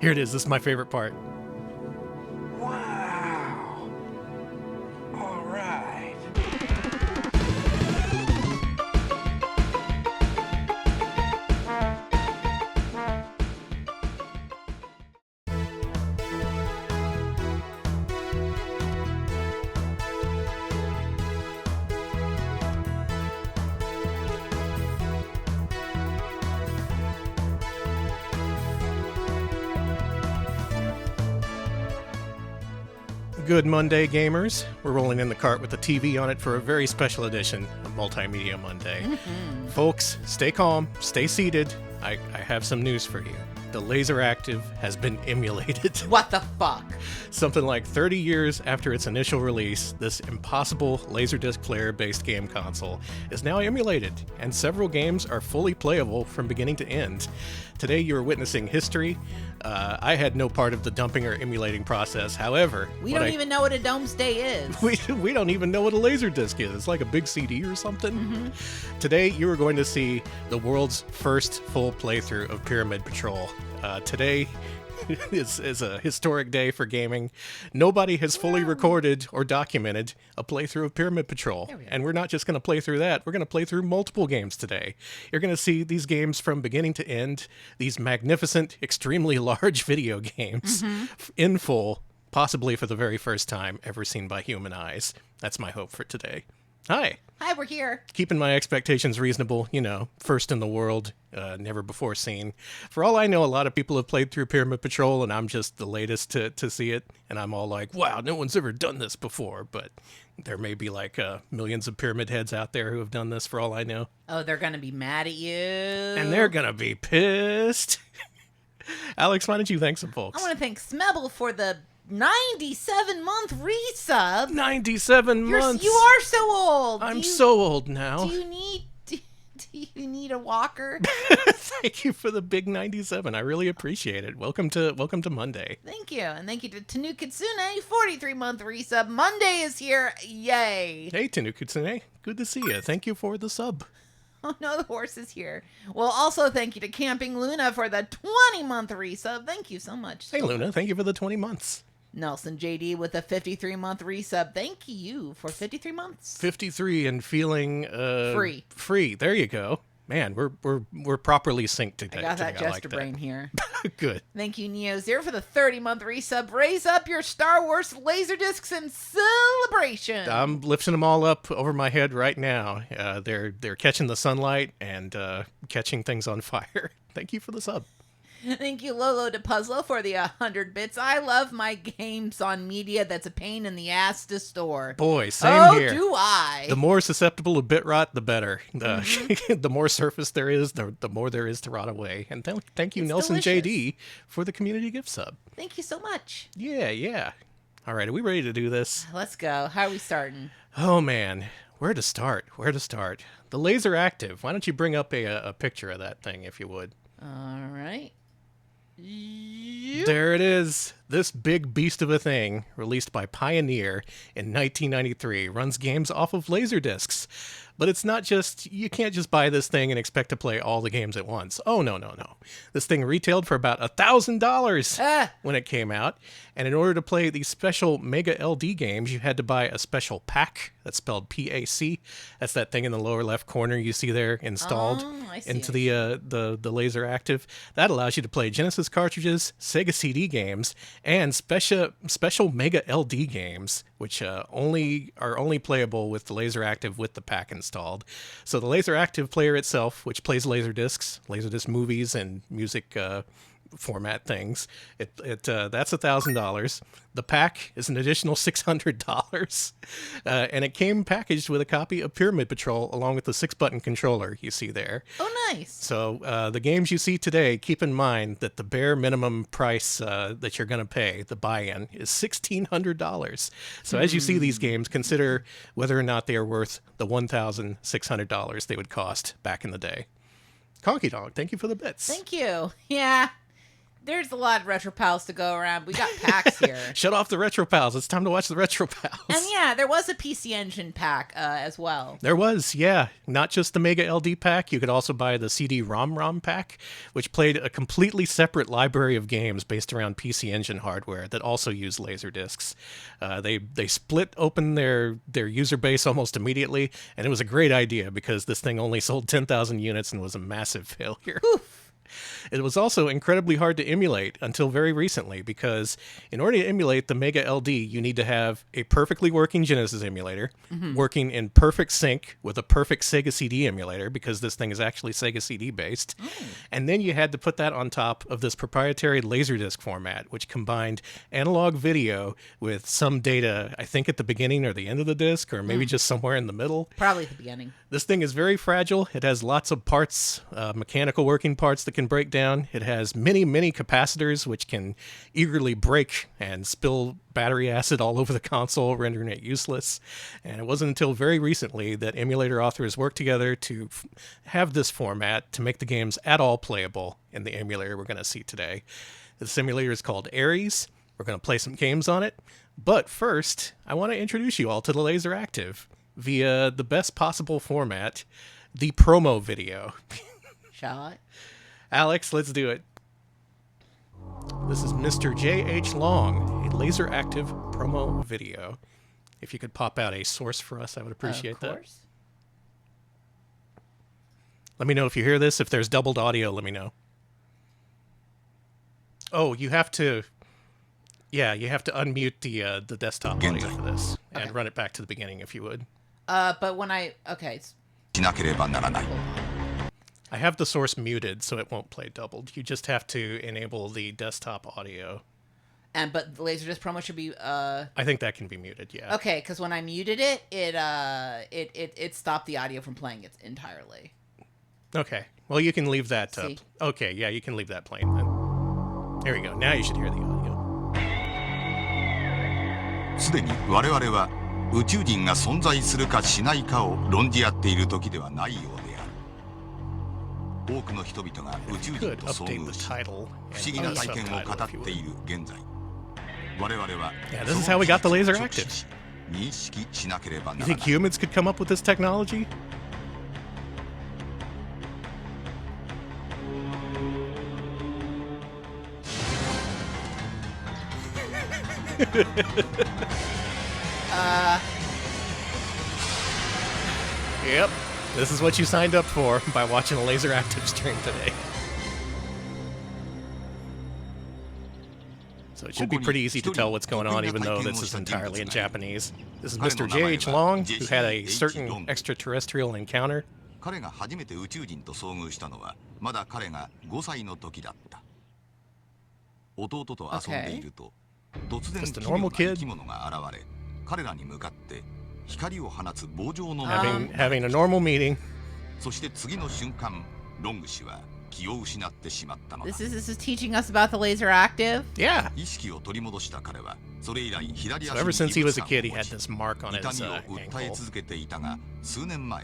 Here it is. This is my favorite part. Wow. All right. Good Monday, gamers. We're rolling in the cart with the TV on it for a very special edition of Multimedia Monday. Folks, stay calm, stay seated. I have some news for you. The LaserActive has been emulated. What the fuck? Something like 30 years after its initial release, this impossible LaserDisc player-based game console is now emulated, and several games are fully playable from beginning to end. Today you are witnessing history. I had no part of the dumping or emulating process. However, We don't even know what a dome's day is. we don't even know what a LaserDisc is. It's like a big CD or something. Today you are going to see the world's first full playthrough of Pyramid Patrol. Today is a historic day for gaming. Nobody has fully recorded or documented a playthrough of Pyramid Patrol. And we're not just going to play through that. We're going to play through multiple games today. You're going to see these games from beginning to end, these magnificent, extremely large video games in full, possibly for the very first time ever seen by human eyes. That's my hope for today. Hi. Hi, we're here. Keeping my expectations reasonable, first in the world, never before seen. For all I know, a lot of people have played through Pyramid Patrol, and I'm just the latest to see it. And I'm all like, wow, no one's ever done this before. But there may be like millions of Pyramid Heads out there who have done this for all I know. Oh, they're going to be mad at you. And they're going to be pissed. Alex, why don't you thank some folks? I want to thank Smebble for the 97-month resub. 97 months. You are so old. I'm so old now. Do you need a walker? Thank you for the big 97. I really appreciate it. Welcome to Monday. Thank you. And thank you to Tanu Kitsune, 43-month resub. Monday is here. Yay. Hey, Tanu Kitsune. Good to see you. Thank you for the sub. Oh no, the horse is here. Well, also thank you to Camping Luna for the 20-month resub. Thank you so much. Hey, Luna. Thank you for the 20 months. Nelson JD with a 53-month resub. Thank you for 53 months. 53 and feeling Free. Free. There you go. Man, we're properly synced today. I got that I like jester brain here. Good. Thank you, Neo Zero, for the 30-month resub. Raise up your Star Wars Laserdiscs in celebration. I'm lifting them all up over my head right now. They're catching the sunlight and catching things on fire. Thank you for the sub. Thank you, Lolo de Puzzlo, for the 100 bits. I love my games on media that's a pain in the ass to store. Boy, same here. Oh, do I. The more susceptible to bit rot, the better. The more surface there is, the more there is to rot away. And thank you, It's Nelson delicious. JD, for the community gift sub. Thank you so much. Yeah. All right, are we ready to do this? Let's go. How are we starting? Oh, man. Where to start? The LaserActive. Why don't you bring up a picture of that thing, if you would? All right. There it is. This big beast of a thing, released by Pioneer in 1993, runs games off of Laserdiscs. But it's not just, you can't just buy this thing and expect to play all the games at once. Oh, no. This thing retailed for about $1,000 when it came out. And in order to play these special Mega LD games, you had to buy a special pack. That's spelled PAC. That's that thing in the lower left corner you see there installed into the LaserActive. That allows you to play Genesis cartridges, Sega CD games, and special Mega LD games, which are only playable with the LaserActive with the pack installed. So the LaserActive player itself, which plays Laserdisc movies and music format things, that's $1,000. The pack is an additional $600, and it came packaged with a copy of Pyramid Patrol along with the 6-button controller you see there. Oh, nice. So the games you see today, keep in mind that the bare minimum price that you're going to pay, the buy-in, is $1,600. So as you see these games, consider whether or not they are worth the $1,600 they would cost back in the day. Conky Dog, thank you for the bits. Thank you. Yeah. There's a lot of retro pals to go around. We got packs here. Shut off the retro pals. It's time to watch the retro pals. And yeah, there was a PC Engine pack as well. There was, yeah. Not just the Mega LD pack. You could also buy the CD-ROM pack, which played a completely separate library of games based around PC Engine hardware that also used Laserdiscs. They split open their user base almost immediately, and it was a great idea because this thing only sold 10,000 units and was a massive failure. Oof. It was also incredibly hard to emulate until very recently because in order to emulate the Mega LD, you need to have a perfectly working Genesis emulator, working in perfect sync with a perfect Sega CD emulator because this thing is actually Sega CD based. And then you had to put that on top of this proprietary Laserdisc format, which combined analog video with some data, I think at the beginning or the end of the disc, or maybe just somewhere in the middle. Probably at the beginning. This thing is very fragile. It has lots of parts, mechanical working parts that can break down. It has many, many capacitors, which can eagerly break and spill battery acid all over the console, rendering it useless. And it wasn't until very recently that emulator authors worked together to have this format to make the games at all playable in the emulator we're going to see today. The simulator is called Ares. We're going to play some games on it. But first, I want to introduce you all to the LaserActive via the best possible format, the promo video. Shall I? Alex, let's do it. This is Mr. J.H. Long, a LaserActive promo video. If you could pop out a source for us, I would appreciate that. Of course. Let me know if you hear this. If there's doubled audio, let me know. Oh, you have to... Yeah, you have to unmute the desktop audio for this and run it back to the beginning if you would. But when I... Okay. I have the source muted, so it won't play doubled. You just have to enable the desktop audio. But the Laserdisc promo should be... I think that can be muted, yeah. Okay, because when I muted it, it stopped the audio from playing it entirely. Okay. Well, you can leave that up. See? Okay, yeah, you can leave that playing then. There we go. Now you should hear the audio. すでに我々は宇宙人が存在するかしないかを論じ合っている時ではないようである。多くの人々が宇宙人と遭遇し、不思議な体験を語っている現在、我々は Yeah, this is how we got the LaserActive. 認識しなければ You なら think ない。 humans could come up with this technology? Yep. This is what you signed up for by watching a LaserActive stream today. So it should be pretty easy to tell what's going on, even though this is entirely in Japanese. This is Mr. J.H. Long, who had a certain extraterrestrial encounter. 彼が初めて宇宙人と遭遇したのはまだ彼が5歳の時だった。弟と遊んでいると、突然奇妙な生き物が現れ、彼らに向かって光を放つ棒状の Having a normal meeting. そして次の瞬間、ロング氏は気を失ってしまったのだ。 This is teaching us about the LaserActive? Yeah. 意識を取り戻した彼は、それ以来左 So 足 ever に since 異 he 物 was a 感を kid, he 持 had ち this mark on 痛 his みを訴え ankle. 続けていたが、数年前、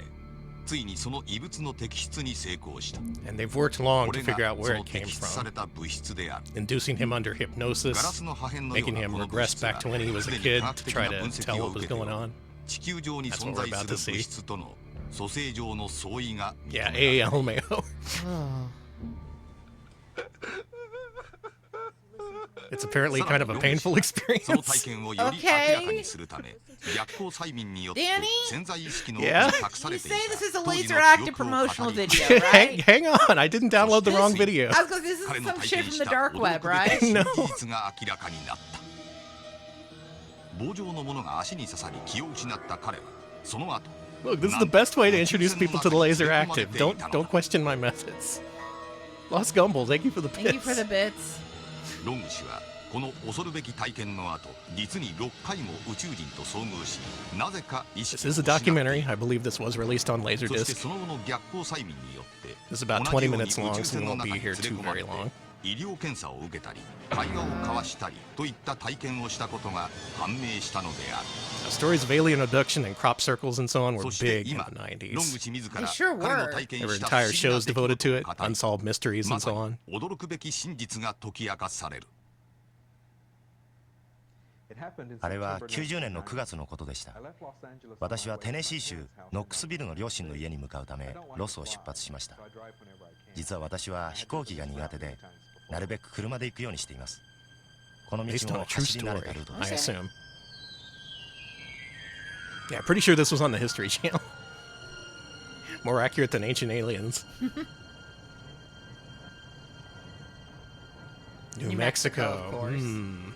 ついにその異物の摘出に成功した。 And they've worked long こ to れ figure が out そ where の it came 摘出さ from, れた物質である。 inducing him under ガラ hypnosis, スの破片のよう making な him この regress 物質 back は to when he was す a でに kid 科学 to 的 try な分 to 析 tell を what 受 was けてお going り on. 地球上に That's 存 what we're 在 about す to る see. 物質との組成上の相違が認め Yeah, られ A. る。 LMAO. It's apparently kind of a painful その experience. 体験をより明らかにするため、逆光催眠によって Danny? 潜在意識の Yeah? 奥に隠さ You れてい say た this is a 当時の LaserActive 記憶を語 promotional り video, right? hang on, I didn't download the wrong video. I was gonna say, this is 彼の some 体 shit 験 from し the た dark 驚 web, くべき right? 新 No. 事実が明らかになった。棒状のものが足に刺さり気を失った彼はその後 Look, this is the best way to introduce people to the LaserActive. Don't question my methods. Lost Gumble, thank you for the Thank you for the bits. bits. ロング氏はこの恐るべき体験の後実に6回も宇宙人と遭遇しなぜか意 This 識を is a 失ってい documentary. る I believe this was released on そして Laserdisc. その後の逆光催眠によって This is about 20 minutes long, so we won't be here too very long. 医療検査を受けたり会話を交わしたりといった体験をしたことが判明したのである。 Stories of alien abduction and crop circles and so on were そして big in 今 the ロン 90s. グ氏自ら They sure 彼の were. 体験 There were した entire 不思議な shows 出来事を devoted to it, 語り unsolved mysteries ま and さ so に on. 驚くべき真実が解き明かされる。あれは90年の9月のことでした。私はテネシー州ノックスビルの両親の家に向かうためロスを出発しました。実は私は飛行機が苦手でなるべく車で行くようにしています。この Based 道 on も a true 走り慣れ story, たルート I です。 assume. Yeah, pretty sure this was on the History Channel. More accurate than Ancient Aliens. New Mexico, of Mexico. course.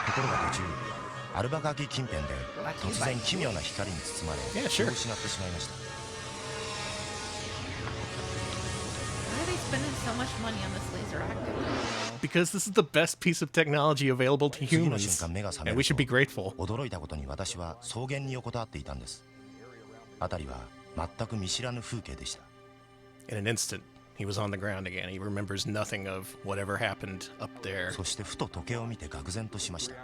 ところが途中アルバカーキ近辺で突然奇妙な光に包まれ Yeah, 気 sure. を失ってしまいました。 Why are they spending so much money on this LaserActive? Because this is the best piece of technology available to 次の瞬 humans, 間目が覚め and we る should be と grateful. 驚いたことに私は草原に横たわっていたんです。辺りは全く見知らぬ風景でした。 In an instant, he was on the ground again. He remembers nothing of whatever happened up there. そしてふと時計を見て愕然としました。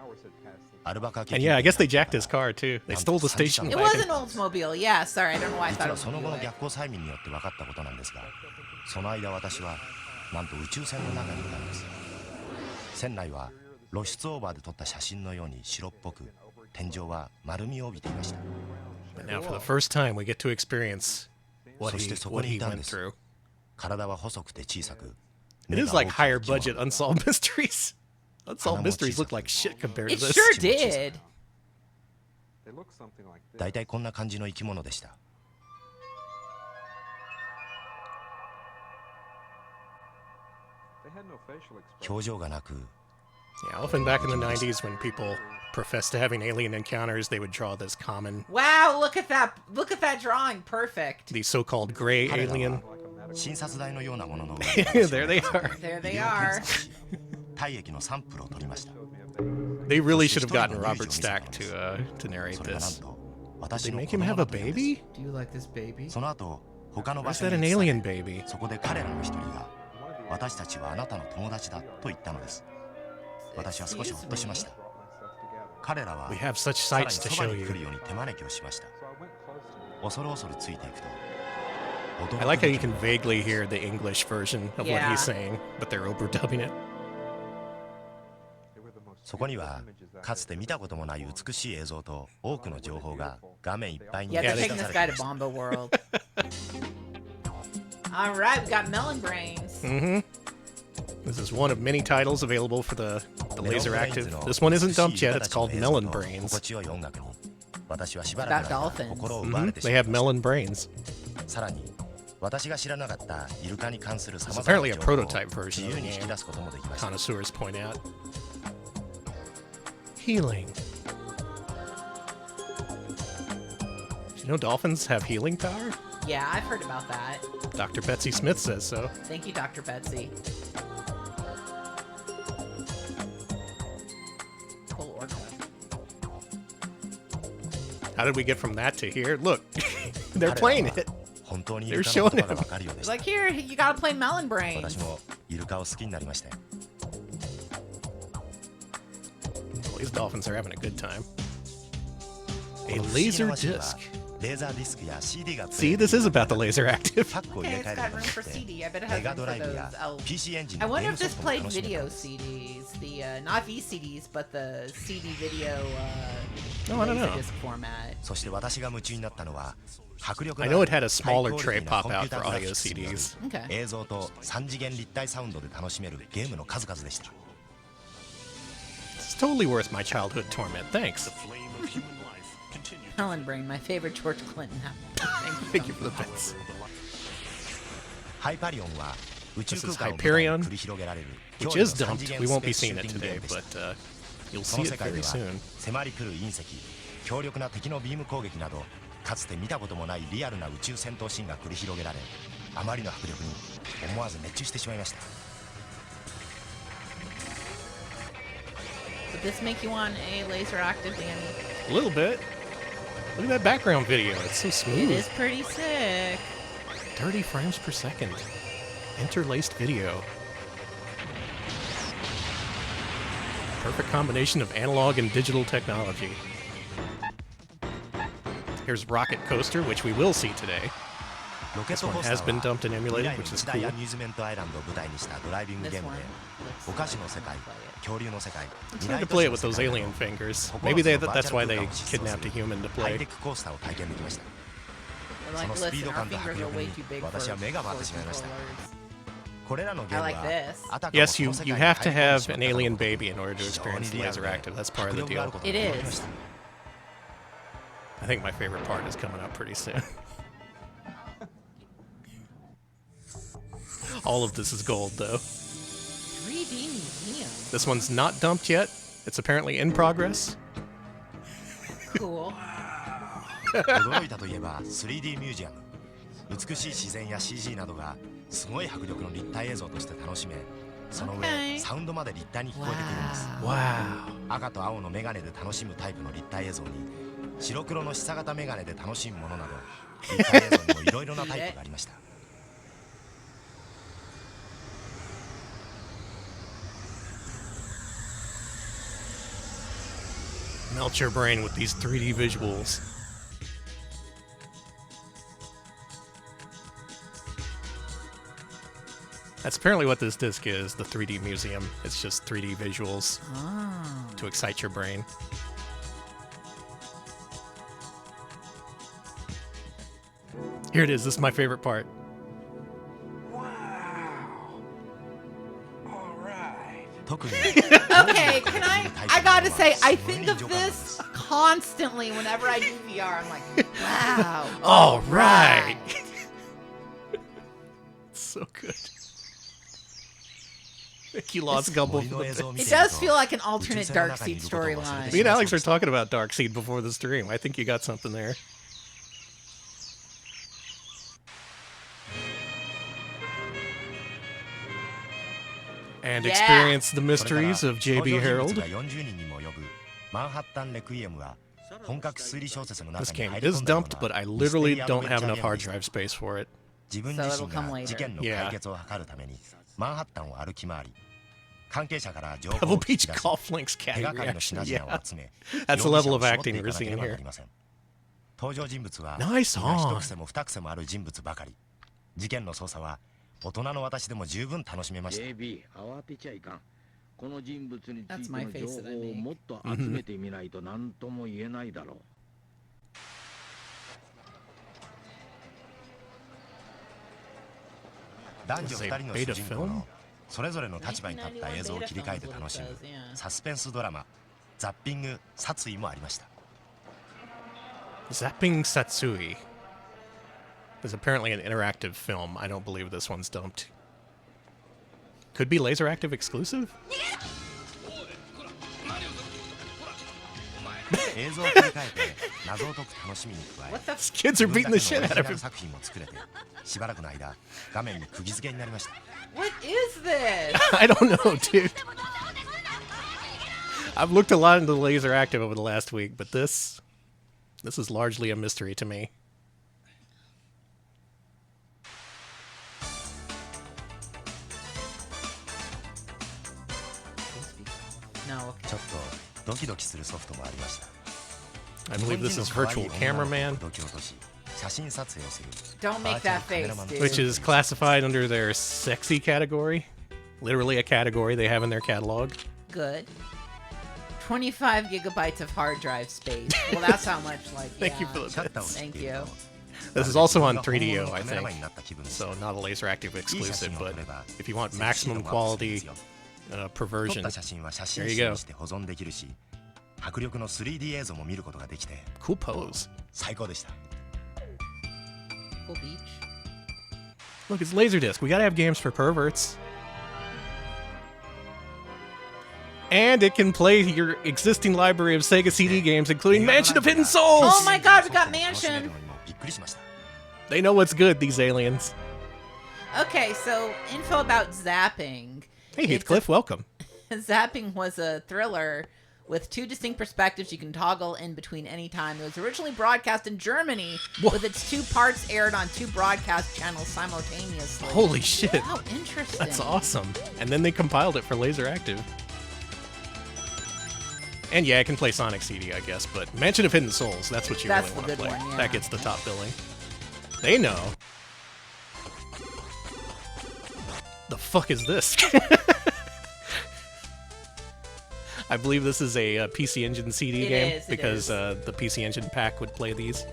アルバカーキ And yeah, I guess they jacked his car too. They stole the station It was an wagon. Oldsmobile. Yeah, sorry, I don't know why I 実 thought it は was その後の Buick. 逆行催眠によって分かったことなんですが、その間私はなんと宇宙船の中にいたんです。船内は露出オーバーで撮った写真のように白っぽく、天井は丸みを帯びていました。 But now, for the first time, we get to experience what そして he そこ what に he いたん went です。 through. 体は細くて小さく、 It is like higher budget unsolved mysteries. Unsolved mysteries look like shit compared to It this. sure did. だいたいこんな感じの生き物でした。表情がなく、 Yeah, often back in the 90s when people professed to having alien encounters, they would draw this common, Wow, look at that. Look at that drawing. Perfect. the so-called gray 彼ら alien. は診察台のようなものの There they are. There they are. 体液のサンプルを取りました。 They really should have gotten Robert Stack to narrate それがなん this. と Did 私 they の make 子 him 供 have だ a というんです。 baby? Do you like this baby? その後他の場 Why is 所 that に an 移され alien baby? そこで彼らの一人が私たちはあなたの友達だと言ったのです。私は少しほっとしました。彼らは We have such さらに sights to そば show に来る you. ように手招きをしました。恐る恐るついていくと I like how you can vaguely hear the English version of what Yeah. he's saying, but they're overdubbing it. そこにはかつて見たこともない美しい映像と多くの情報が画面いっぱいに Yeah, 映 they're し taking 出 this さ guy れ to ていました。 Bomba World. All right, we got Melon Brains. This is one of many titles available for the メロンブレインズ LaserActive. の This one isn't 美しい dumped yet. 歌 It's たちの called 映像 Melon と Brains. 心地よい音楽に私はしばらく About の間 dolphins. 心を奪われてし They まい have ました。 melon brains. さらに私が知らなかったイルカに関するさま It's ざま apparently な a 情報を prototype version 自 of 由 the に引き game. 出すこともできました。 Connoisseurs point out. Healing. Do you know dolphins have healing power? Yeah, I've heard about that. Dr. Betsy Smith says so. Thank you, Dr. Betsy. Cool orca. How did we get from that to here? Look, they're playing it. 本当にイ They're ルカの showing ことが him. わかるようで It's した。 like, here, you gotta play Melon Brains. 私もイルカを好きになりましたよ。 Well, these dolphins are having a good time. こ A の不思議 laser なマシンは disc. レーザーディスクや CD が See, this is about the LaserActive. パックを入 Okay, れ it's 替える got こと room によ for って CD. I bet it メ has ガ room ド for ライブ those. や Oh, PC エンジン I のゲー wonder ム if ソ this フトも played 楽しめ video ます。 CDs, the not VCDs, but the CD video Oh, I don't know. disc format. そして私が夢中になったのは迫力 I の know あ it had a る smaller ハイクオリ tray ティな pop コンピュ out ータ for ーグラ audio フィックスによる CDs. Okay. 映像と3次元立体サウンドで楽しめるゲームの数々でした。 It's totally worth my childhood torment. Thanks. Melon Brain, my favorite George Clinton album. Thank you for the bits. ハイパリオンは宇宙 This 空 is 間を舞台に Hyperion, 繰り広げられる Which 驚異の is 3次 dumped. 元 We ス won't ペー be スシュ seeing ー it ティングゲー today, ムでした。 but you'll そ see の it 世界 very では soon. 迫り来る隕石、強力な敵のビーム攻撃などかつて見たこともないリアルな宇宙戦闘シーンが繰り広げられ、あまりの迫力に思わず熱中してしまいました。 Would this make you want a LaserActive, Danny? A little bit. Look at that background video. It's so It smooth. is pretty sick. 30 frames per second. Interlaced video. Perfect combination of analog and digital technology. Here's Rocket Coaster, which we will see today. This one has been dumped and emulated, which is cool. This one. It's hard to play it with those alien fingers. Maybe that's why they kidnapped a human to play. Like, listen, our fingers are way too big for controllers. I like this. Yes, you have to have an alien baby in order to experience LaserActive. That's part of the deal. It is. I think my favorite part is coming up pretty soon. All of this is gold, though. 3D museum. This one's not dumped yet. It's apparently in progress. Cool. 驚いたといえば 3D ミュージアム。美しい自然や CG などがすごい迫力の立体映像として楽しめ、その上サウンドまで立体に聞こえてくるんです。Wow. 赤と青のメガネで楽しむタイプの立体映像に、白黒の下型メガネで楽しむものなど、立体映像にもいろいろなタイプがありました。Melt your brain with these 3D visuals. That's apparently what this disc is, the 3D museum. It's just 3D visuals to excite your brain. Here it is. This is my favorite part. Wow. All right. Okay, I gotta say, I think of this constantly whenever I do VR. I'm like, wow. All right. It's so good. Mickey lost Gumble for the day. It does feel like an alternate Darkseid storyline. Me and Alex were talking about Darkseid before the stream. I think you got something there. And experience the mysteries of J.B. Harold. This game is dumped, but I literally don't have enough hard drive space for it. So it'll come later. Yeah. Pebble Beach Golf Links cat reaction. Yeah. That's the level of acting we're seeing here. Nice song. 大人の私でも十分楽しめました。JB、慌てちゃいかん。この人物について That's の my 情 face that I 報を make. もっと集めてみないと何とも言えないだろう。男女2人の主人公のそれぞれの立場に立った映像を切り替えて楽しむサスペンスドラマ、ザッピング殺意もありました。Zapping Satsui is apparently an interactive film. I don't believe this one's dumped. Could be LaserActive exclusive? 映像を切り替えて謎を解く楽しみに加え、 These kids are beating the shit out of him. 作品も作れて、しばらくの間画面に釘付けになりました。 What is this? I don't know, dude. I've looked a lot into LaserActive over the last week, but this is largely a mystery to me. No. ちょっとドキドキするソフトもありました。 I believe this is Virtual Cameraman, ドキ落とし、写真撮影をする。 Don't make that face, dude. which is classified under their sexy category. Literally a category they have in their catalog. Good. 25 gigabytes of hard drive space. Well, that's how much, like, Thank you yeah. for the シャッターを bits. 切って Thank いる you. と This is also on 3DO, I カメラマン think. になった気分です So not a LaserActive いい写 exclusive, 真を but 撮れば if you want セクシー maximum 度もアップするんで quality すよ perversion, 撮った写真は写真 There you 集 go. にして保存できるし、迫力の 3D 映像も見ることができて cool pose. 最高でした。 Cool beach. Look, it's LaserDisc. We gotta have games for perverts. And it can play your existing library of Sega CD games, including Mansion of Hidden Souls! Oh my god, we got Mansion! びっくりしました。 They know what's good, these aliens. Okay, so info about Zapping. Hey, Heathcliff, welcome. Zapping was a thriller with 2 distinct perspectives you can toggle in between any time. It was originally broadcast in Germany, with its 2 parts aired on 2 broadcast channels simultaneously. Holy shit. How interesting. That's awesome. And then they compiled it for LaserActive. And yeah, I can play Sonic CD, I guess, but Mansion of Hidden Souls, that's what you That's really want the to good play. one, yeah. That gets the top billing. They know. The fuck is this? I believe this is a PC Engine CD game because the PC Engine pack would play these.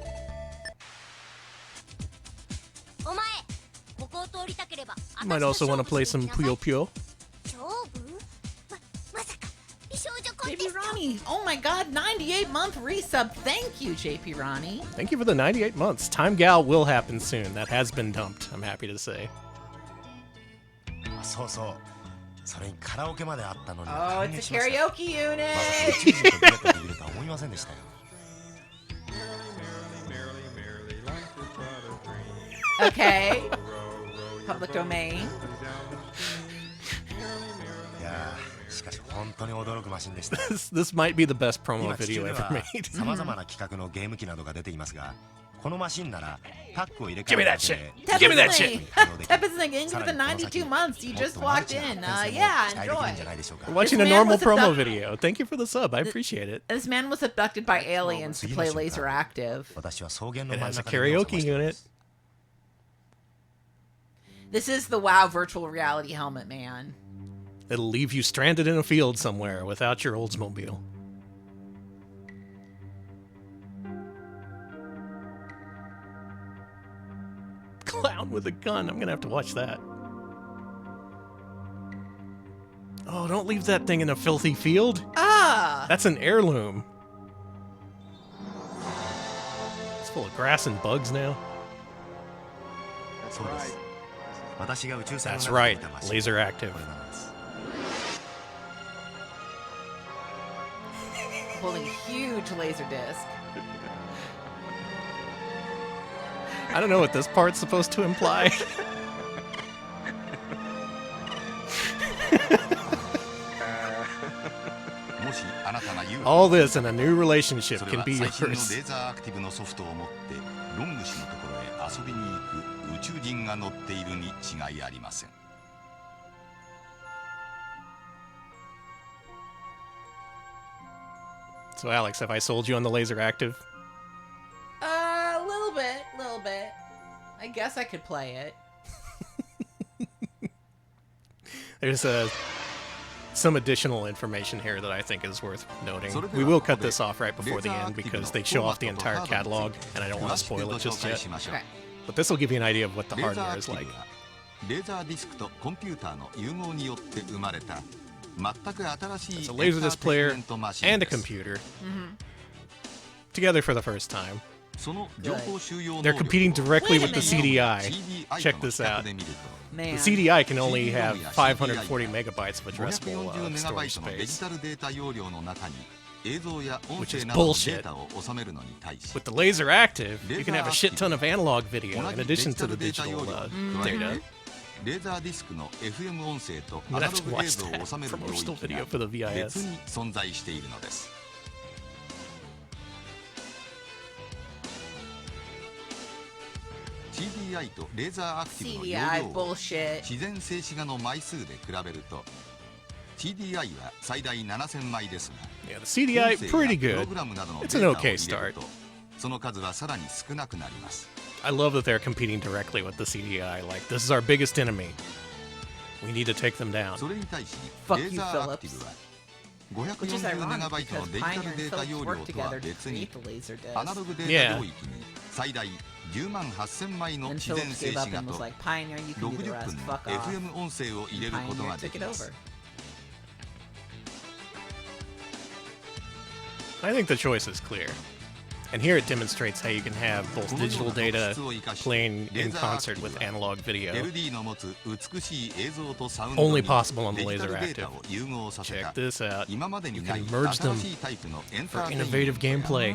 You might also want to play some Puyo Puyo. JP Ronnie, oh my god, 98-month resub. Thank you, JP Ronnie. Thank you for the 98 months. Time Gal will happen soon. That has been dumped, I'm happy to say. So, so. Oh, it's a karaoke unit. Okay. Public domain. This might be the best promo video ever made. Give me that shit. Give me that shit. Tepid's thinking for the 92 months. You just walked in. Yeah, enjoy. We're watching a normal promo video. Thank you for the sub. I appreciate it. This man was abducted by aliens to play LaserActive. It has a karaoke unit. This is the WoW virtual reality helmet, man. It'll leave you stranded in a field somewhere without your Oldsmobile. Clown with a gun. I'm gonna have to watch that. Oh, don't leave that thing in a filthy field. Ah! That's an heirloom. It's full of grass and bugs now. That's right. LaserActive. Holding a huge laser disc. I don't know what this part's supposed to imply. All this and a new relationship can be yours. So Alex, have I sold you on the LaserActive? A little bit. I guess I could play it. There's some additional information here that I think is worth noting. We will cut this off right before the end because they show off the entire catalog, and I don't want to spoil it just yet. Okay. But this will give you an idea of what the hardware is like. It's a Laserdisc player and a computer together for the first time. They're competing directly with the CDI. Check this out. Man. The CDI can only have 540 megabytes of addressable storage space, which is bullshit. With the LaserActive, you can have a shit ton of analog video in addition to the digital data. I'm gonna have to watch that promotional video for the VIS. CDI bullshit. Yeah, the CDI, pretty good. It's an okay start. I love that they're competing directly with the CDI. Like, this is our biggest enemy. We need to take them down. Fuck you, Phillips. Which is ironic because Pioneer and Phillips worked together to create the LaserDisc. Yeah. And Phillips gave up and was like, Pioneer, you can do the rest. Fuck off. And Pioneer took it over. I think the choice is clear. And here it demonstrates how you can have both digital data playing in concert with analog video. Only possible on the LaserActive. Check this out. You can merge them for innovative gameplay.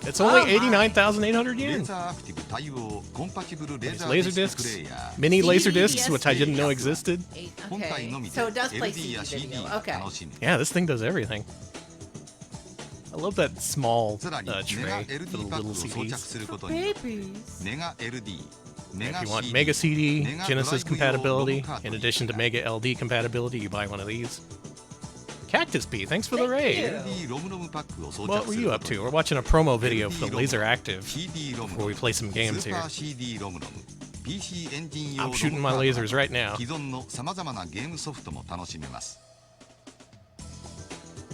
It's only 89,800 yen. レーザーアクティブ対応コンパティブルレー There's ザーディスクプ LaserDiscs, レイヤー mini LaserDiscs, CDs. which I didn't know existed. 本体 Okay, のみで so it does play LD や CD CD video. が Okay. 楽しめ Yeah, this thing does everything. I love that small さらに tray メガ for the LD パッ little クを装着 CDs. することによって Babies. メガ LD メ If ガ you want CD Mega CD, メガ Genesis ドライブ用ロム compatibility, カート in リッ addition ジ to が Mega LD compatibility, you buy one of these. Cactus P, thanks for the Thank raid. you. LD ロムロムパックを装 What 着 were す you る up こと to? に We're よって watching a promo video LD for ロム LaserActive CD ロム before we play some ス games ーパ here. ー CD ロムロム PC エンジン用 I'm ロム shooting カ my ードな lasers ど right now. 既存のさまざまなゲームソフトも楽しめます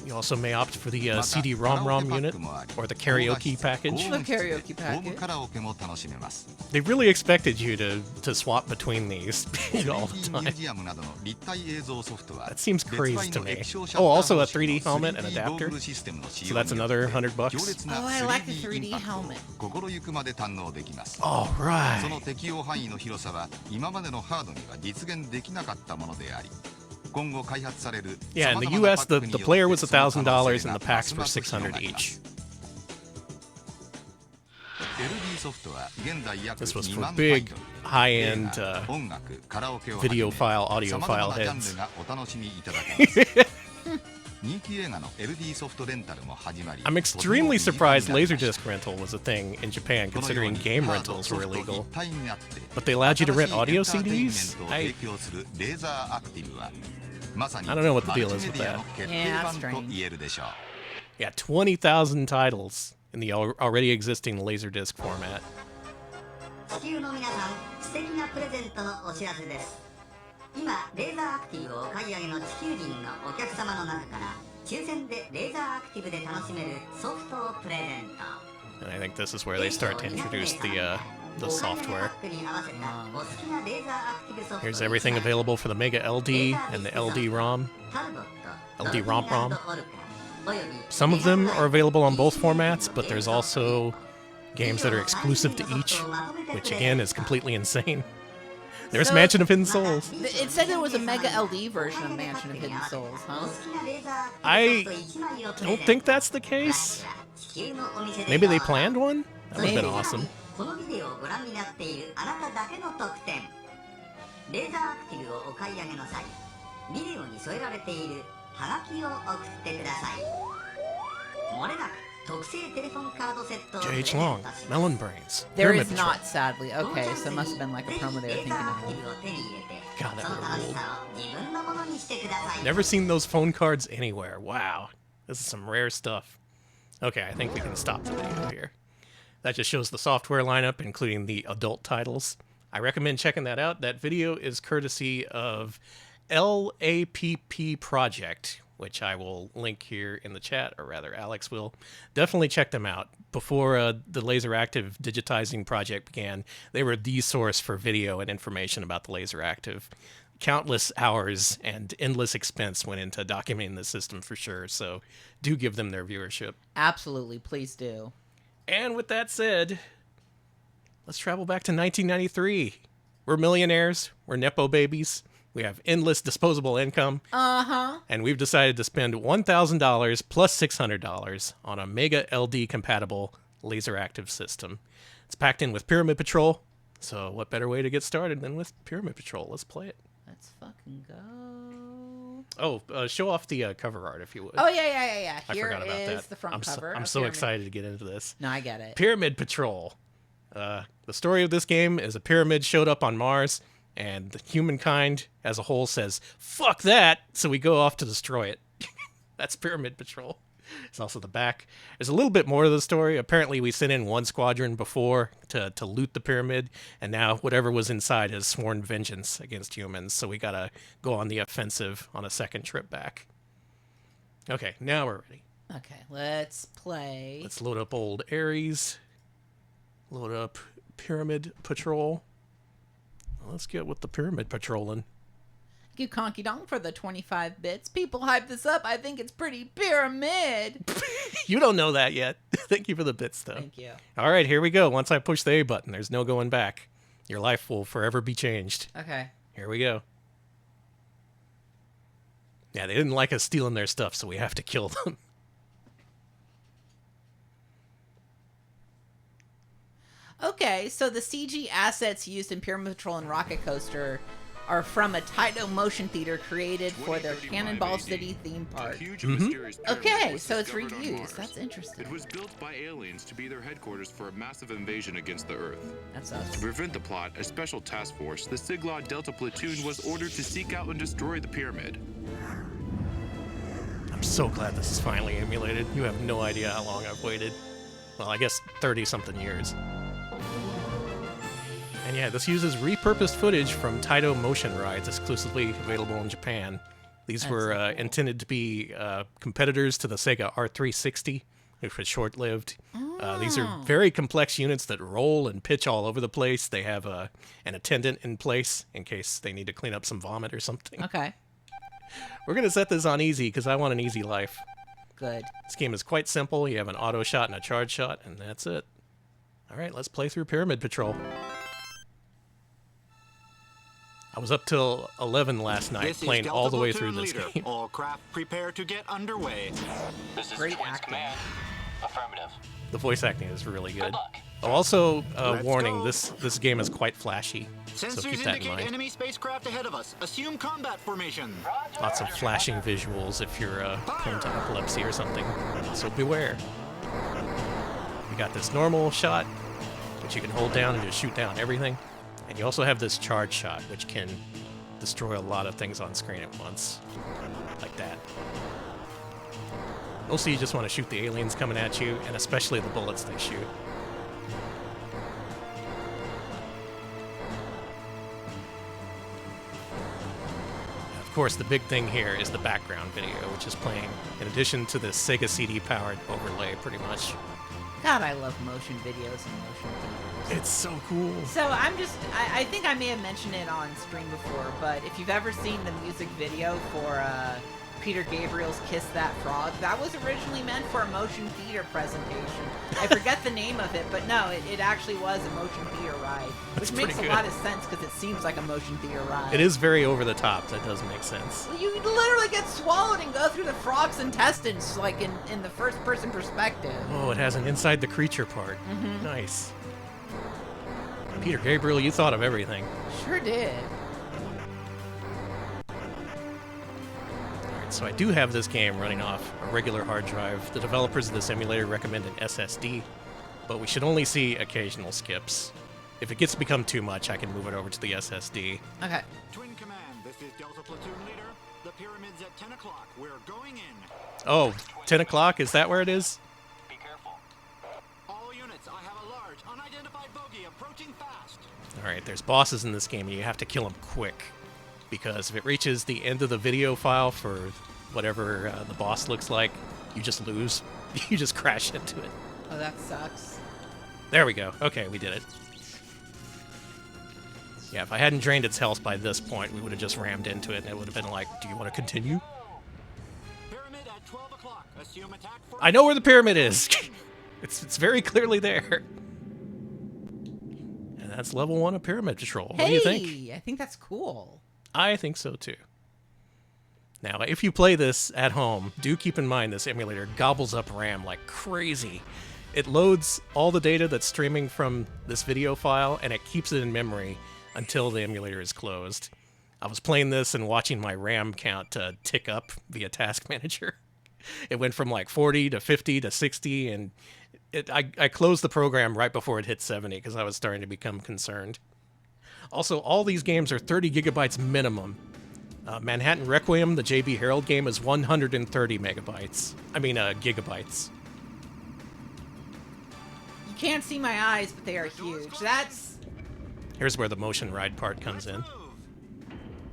You also may opt for the また CD-ROM カラオケパッ unit クもあり or the karaoke 高画質 package. The 高音質で karaoke ホーム package. カラオケも楽しめます They really expected you to swap between these all the 3D ミュー time. ジアムなどの立体映像ソフトは That seems 別売 crazed to の me. 液晶シャッタ Oh, ー also a 方式の 3D helmet and3D ゴーグ adapter. ルシステムの使 So 用 that's によって another $100 強 bucks. 烈な Oh, I like the 3D イン 3D パクトを helmet. 心ゆくまで堪能できます All そ right. の適用範囲の広さは今までのハードには実現できなかったものであり今後開発される Yeah, in the 様々な US, パッ the クに the よって player was その可能 $1,000 性 and が the packs ます were ます広がり $600 ます each. LD ソフトは現在約 This was 2 for 万 big, タイトル high-end 映画音楽カラオケを video file, audio 様々 file なジャン heads. ルがお楽しみいただけます人気映画の LD ソフトレンタルも始まり I'm とても extremely 身近 surprised になりました LaserDisc rental was a thing in Japan, このよう considering に game ハード rentals ソ were フト illegal. 一体になって But they allowed you to rent 新しい audio エンターテインメン CDs? トを提供するレーザーアクティブはまさに I don't know what the マ deal ル is チ with メディア that. の決定 Yeah, 版 that's と strange. 言えるでしょう Yeah, 20,000 titles in the already existing LaserDisc format. 地球の皆さん、素敵なプレゼントのお知らせです。今、レーザーアクティブをお買い上げの地球人のお客様の中から抽選でレーザーアクティブで楽しめるソフトをプレゼント。 And I think this is where they start to introduce the software. Here's everything available for the Mega LD and the LD ROM. LD ROM ROM. Some of them are available on both formats, but there's also games that are exclusive to each, which again is completely insane. There's So- Mansion of Hidden Souls. It said there was a Mega LD version of Mansion of Hidden Souls, huh? I don't think that's the case. Maybe they planned one? That would have been awesome. このビデオをご覧になっているあなただけの特典。レーザーアクティブをお買い上げの際、ビデオに添えられているハガキを送ってください。漏れなく特製テレフォンカードセットをプレゼン JH ト Long, します。 Melon Brains, There Pyramid is Patrol. not, sadly. Okay, so it must have been like a promo they were thinking of. God, that God, ruled. Never seen those phone cards anywhere. Wow. This is some rare stuff. Okay, I think we can stop the video here. That just shows the software lineup, including the adult titles. I recommend checking that out. That video is courtesy of LAPP Project, which I will link here in the chat, or rather Alex will. Definitely check them out. Before the LaserActive digitizing project began, they were the source for video and information about the LaserActive. Countless hours and endless expense went into documenting the system for sure, so do give them their viewership. Absolutely, please do. And with that said, let's travel back to 1993. We're millionaires, we're Nepo babies, we have endless disposable income, and we've decided to spend $1,000 plus $600 on a Mega LD compatible LaserActive system. It's packed in with Pyramid Patrol, so what better way to get started than with Pyramid Patrol? Let's play it. Let's fucking go. Oh, show off the cover art if you would. Oh, yeah. I Here forgot about is that. the front cover. I'm of so Pyramid. excited to get into this. No, I get it. Pyramid Patrol. The story of this game is a pyramid showed up on Mars, and humankind as a whole says, fuck that, so we go off to destroy it. That's Pyramid Patrol. It's also the back. There's a little bit more to the story. Apparently, we sent in one squadron before to loot the pyramid, and now whatever was inside has sworn vengeance against humans, so we gotta go on the offensive on a second trip back. Okay, now we're ready. Okay, let's play. Let's load up old Ares. Load up Pyramid Patrol. Let's get with the Pyramid Patrolling. Thank you, Conky Dong, for the 25 bits. People hype this up. I think it's pretty pyramid. You don't know that yet. Thank you for the bits, though. Thank you. All right, here we go. Once I push the A button, there's no going back. Your life will forever be changed. Okay. Here we go. Yeah, they didn't like us stealing their stuff, so we have to kill them. Okay, so the CG assets used in Pyramid Patrol and Rocket Coaster are from a Taito motion theater created for their Cannonball City theme park. Okay, so it's reused. That's interesting. It was built by aliens to be their headquarters for a massive invasion against the Earth. That's us. To prevent the plot, a special task force, the Siglod Delta Platoon, was ordered to seek out and destroy the pyramid. I'm so glad this is finally emulated. You have no idea how long I've waited. Well, I guess 30-something years. And yeah, this uses repurposed footage from Taito motion rides exclusively available in Japan. These were intended to be competitors to the Sega R360, which was short-lived. These are very complex units that roll and pitch all over the place. They have an attendant in place in case they need to clean up some vomit or something. Okay. We're going to set this on easy because I want an easy life. Good. This game is quite simple. You have an auto shot and a charge shot, and that's it. All right, let's play through Pyramid Patrol. I was up till 11 last night playing all the way through this game. All craft prepare to get underway. This is Great Twins acting. Command. Affirmative. The voice acting is really good. Good luck. Oh, also, Let's warning, go. this game is quite flashy, so Sensors keep that in indicate mind. enemy spacecraft ahead of us. Assume combat formation. Lots of flashing visuals if you're prone to epilepsy or something, so beware. You got this normal shot, which you can hold down and just shoot down everything. And you also have this charge shot, which can destroy a lot of things on screen at once, like that. Mostly you just want to shoot the aliens coming at you, and especially the bullets they shoot. And of course, the big thing here is the background video, which is playing in addition to the Sega CD-powered overlay, pretty much. God, I love motion videos and motion theaters. It's so cool. So I think I may have mentioned it on stream before, but if you've ever seen the music video for Peter Gabriel's Kiss That Frog, that was originally meant for a motion theater presentation. I forget the name of it, but no, it actually was a motion theater ride, That's which makes pretty a good. lot of sense because it seems like a motion theater ride. It is very over the top. That does make sense. You literally get swallowed and go through the frog's intestines, like in the first-person perspective. Oh, it has an inside the creature part. Nice. Peter Gabriel, you thought of everything. Sure did. Alright, so I do have this game running off a regular hard drive. The developers of this emulator recommend an SSD, but we should only see occasional skips. If it gets to become too much, I can move it over to the SSD. Okay. Twin Command, this is Delta Platoon Leader. The pyramid's at 10 o'clock. We're going in. Oh, 10 o'clock? Is that where it is? Be careful. All units, I have a large, unidentified bogey approaching fast. Alright, there's bosses in this game, and you have to kill them quick. Because if it reaches the end of the video file for whatever the boss looks like, you just lose. You just crash into it. Oh, that sucks. There we go. Okay, we did it. Yeah, if I hadn't drained its health by this point, we would have just rammed into it, and it would have been like, do you want to continue? Pyramid at 12 o'clock. Assume attack for I know where the pyramid is! It's very clearly there. And that's level 1 of Pyramid Patrol. What do you think? I think that's cool. I think so too. Now, if you play this at home, do keep in mind this emulator gobbles up RAM like crazy. It loads all the data that's streaming from this video file, and it keeps it in memory until the emulator is closed. I was playing this and watching my RAM count tick up via Task Manager. It went from like 40 to 50 to 60, and I closed the program right before it hit 70 because I was starting to become concerned. Also, all these games are 30 gigabytes minimum. Manhattan Requiem, the J.B. Harold game, is 130 megabytes. I mean, gigabytes. You can't see my eyes, but they are huge. That's... Here's where the motion ride part comes in.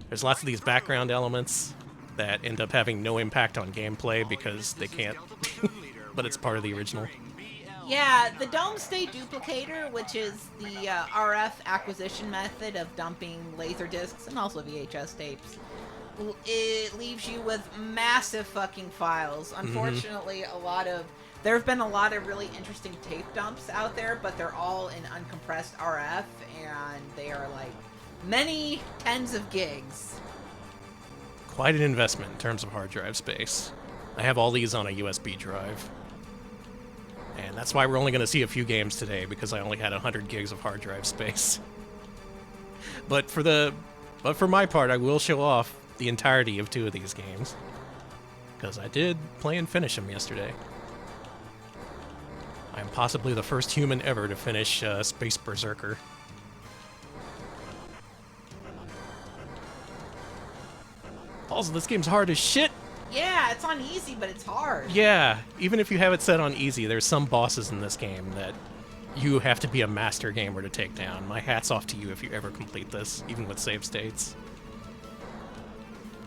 There's lots of these background elements that end up having no impact on gameplay because they can't, but it's part of the original. Yeah, the Dome Stay Duplicator, which is the RF acquisition method of dumping laser discs and also VHS tapes, it leaves you with massive fucking files. Unfortunately, there have been a lot of really interesting tape dumps out there, but they're all in uncompressed RF, and they are like many tens of gigs. Quite an investment in terms of hard drive space. I have all these on a USB drive. And that's why we're only going to see a few games today, because I only had 100 gigs of hard drive space. But for my part, I will show off the entirety of 2 of these games, because I did play and finish them yesterday. I am possibly the first human ever to finish Space Berserker. Also, this game's hard as shit! Yeah, it's on easy, but it's hard. Yeah, even if you have it set on easy, there's some bosses in this game that you have to be a master gamer to take down. My hat's off to you if you ever complete this, even with save states.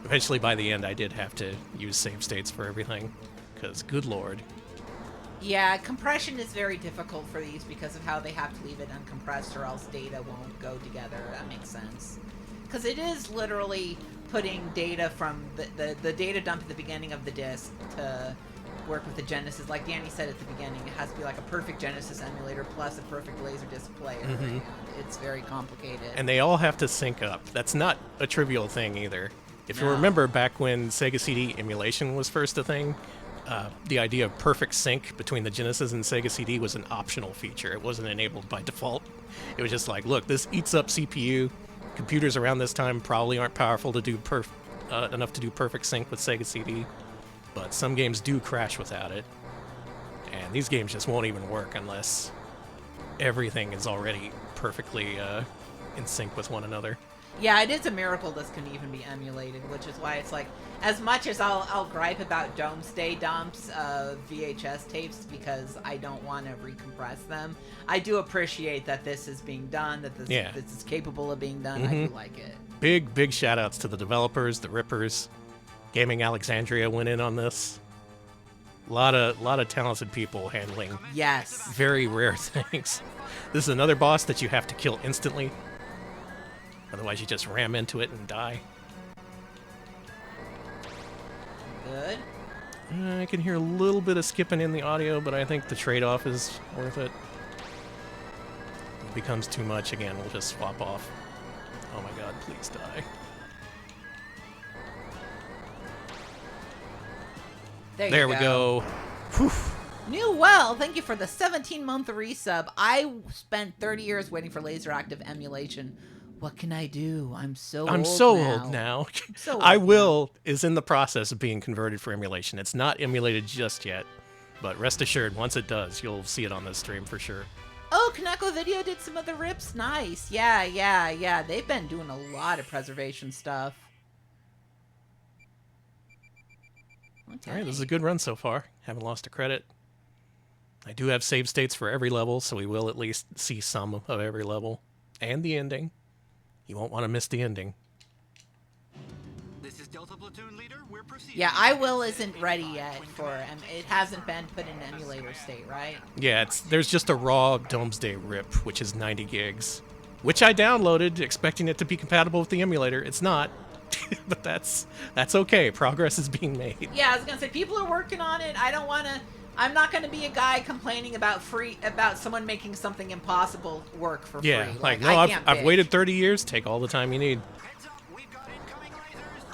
Eventually, by the end, I did have to use save states for everything, because good lord. Yeah, compression is very difficult for these because of how they have to leave it uncompressed or else data won't go together. That makes sense. Because it is literally putting data from the data dump at the beginning of the disc to work with the Genesis. Like Danny said at the beginning, it has to be like a perfect Genesis emulator plus a perfect LaserDisc player. And it's very complicated. And they all have to sync up. That's not a trivial thing either. If you remember back when Sega CD emulation was first a thing, the idea of perfect sync between the Genesis and Sega CD was an optional feature. It wasn't enabled by default. It was just like, look, this eats up CPU. Computers around this time probably aren't powerful to do enough to do perfect sync with Sega CD, but some games do crash without it, and these games just won't even work unless everything is already perfectly in sync with one another. Yeah, it is a miracle this can even be emulated, which is why it's like, as much as I'll gripe about Domesday dumps of VHS tapes because I don't want to recompress them, I do appreciate that this is being done, that this is capable of being done. I do like it. Big shout outs to the developers, the Rippers. Gaming Alexandria went in on this. A lot of talented people handling very rare things. This is another boss that you have to kill instantly. Otherwise, you just ram into it and die. Good. I can hear a little bit of skipping in the audio, but I think the trade-off is worth it. If it becomes too much, again, we'll just swap off. Oh my god, please die. There we go. Whew. New Well, thank you for the 17-month resub. I spent 30 years waiting for LaserActive emulation. What can I do? I'm so old now. I Will is in the process of being converted for emulation. It's not emulated just yet, but rest assured, once it does, you'll see it on this stream for sure. Oh, Kaneko Video did some of the rips. Nice. Yeah. They've been doing a lot of preservation stuff. Okay. All right, this is a good run so far. Haven't lost a credit. I do have save states for every level, so we will at least see some of every level. And the ending. You won't want to miss the ending. This is Delta Platoon Leader. We're proceeding. Yeah, I Will isn't ready yet for it hasn't been put in emulator state, right? Yeah, there's just a raw Domesday rip, which is 90 gigs, which I downloaded expecting it to be compatible with the emulator. It's not, but that's okay. Progress is being made. Yeah, I was gonna say people are working on it. I'm not gonna be a guy complaining about someone making something impossible work for free. Yeah, like no, I've waited 30 years. Take all the time you need. Heads up, we've got incoming lasers.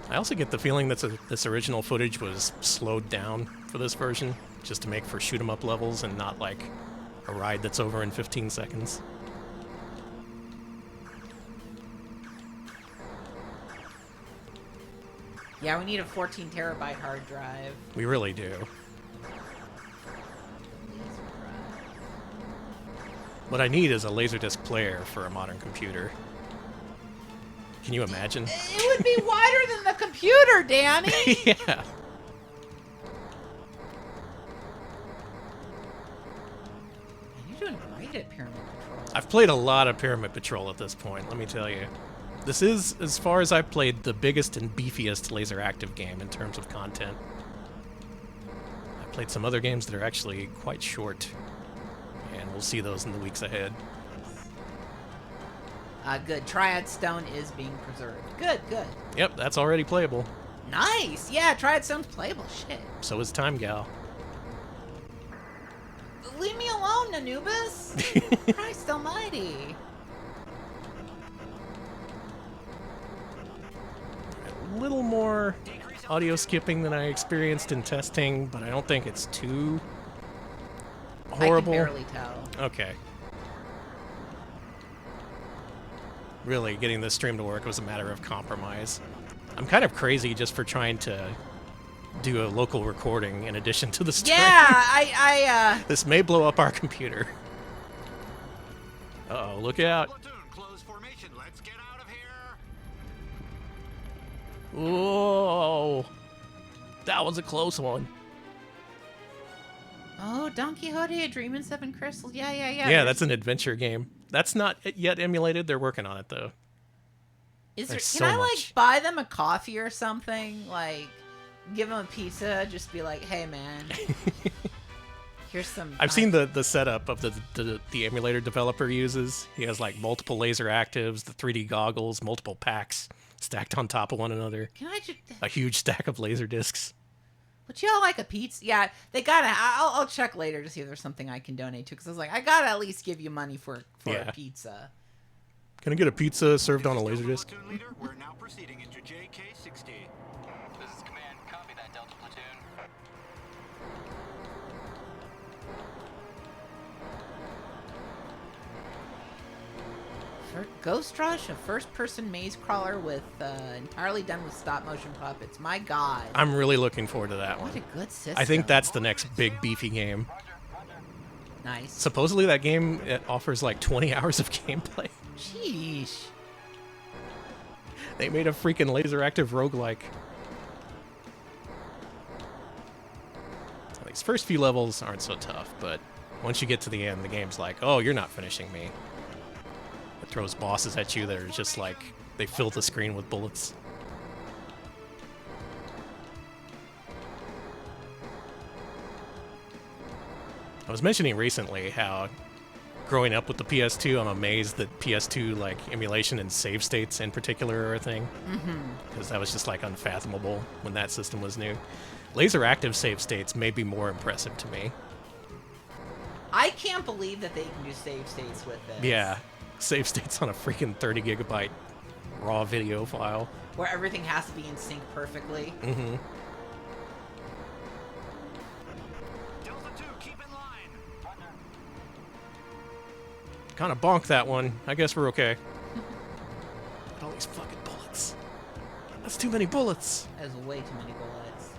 I also get the feeling that this original footage was slowed down for this version, just to make for shoot 'em up levels and not like a ride that's over in 15 seconds. Yeah, we need a 14 terabyte hard drive. We really do. What I need is a LaserDisc player for a modern computer. Can you imagine? It would be wider than the computer, Danny! Yeah. You're doing great at Pyramid Patrol. I've played a lot of Pyramid Patrol at this point, let me tell you. This is, as far as I've played, the biggest and beefiest LaserActive game in terms of content. I've played some other games that are actually quite short, and we'll see those in the weeks ahead. Good. Triad Stone is being preserved. Good. Yep, that's already playable. Nice! Yeah, Triad Stone's playable. Shit. So is Time Gal. Leave me alone, Anubis! Christ almighty. A little more audio skipping than I experienced in testing, but I don't think it's too horrible. I can barely tell. Okay. Really, getting this stream to work was a matter of compromise. I'm kind of crazy just for trying to do a local recording in addition to the stream. Yeah, This may blow up our computer. Uh-oh, look out. Whoa. That was a close one. Oh, Don Quixote, A Dream in Seven Crystals. Yeah. Yeah, that's an adventure game. That's not yet emulated. They're working on it, though. Can I, like, buy them a coffee or something? Like, give them a pizza, just be like, hey, man, here's some... I've seen the setup of the emulator developer uses. He has, like, multiple LaserActives, the 3D goggles, multiple packs stacked on top of one another. Can I just... A huge stack of LaserDiscs. Would y'all like a pizza? Yeah, they gotta... I'll check later to see if there's something I can donate to, because I was like, I gotta at least give you money for a pizza. Can I get a pizza served on a LaserDisc? We're now proceeding into JK-60. This is Command. Copy that, Delta Platoon. For Ghost Rush, a first-person maze crawler with entirely done with stop-motion puppets. My God. I'm really looking forward to that one. What a good system. I think that's the next big beefy game. Nice. Supposedly that game offers like 20 hours of gameplay. Sheesh. They made a freaking LaserActive roguelike. These first few levels aren't so tough, but once you get to the end, the game's like, oh, you're not finishing me. It throws bosses at you that are just like, they fill the screen with bullets. I was mentioning recently how growing up with the PS2, I'm amazed that PS2 like emulation and save states in particular are a thing. Because that was just like unfathomable when that system was new. LaserActive save states may be more impressive to me. I can't believe that they can do save states with this. Yeah, save states on a freaking 30 gigabyte raw video file. Where everything has to be in sync perfectly. Mm-hmm. Kind of bonked that one. I guess we're okay. All these fucking bullets. That's too many bullets. That's way too many bullets.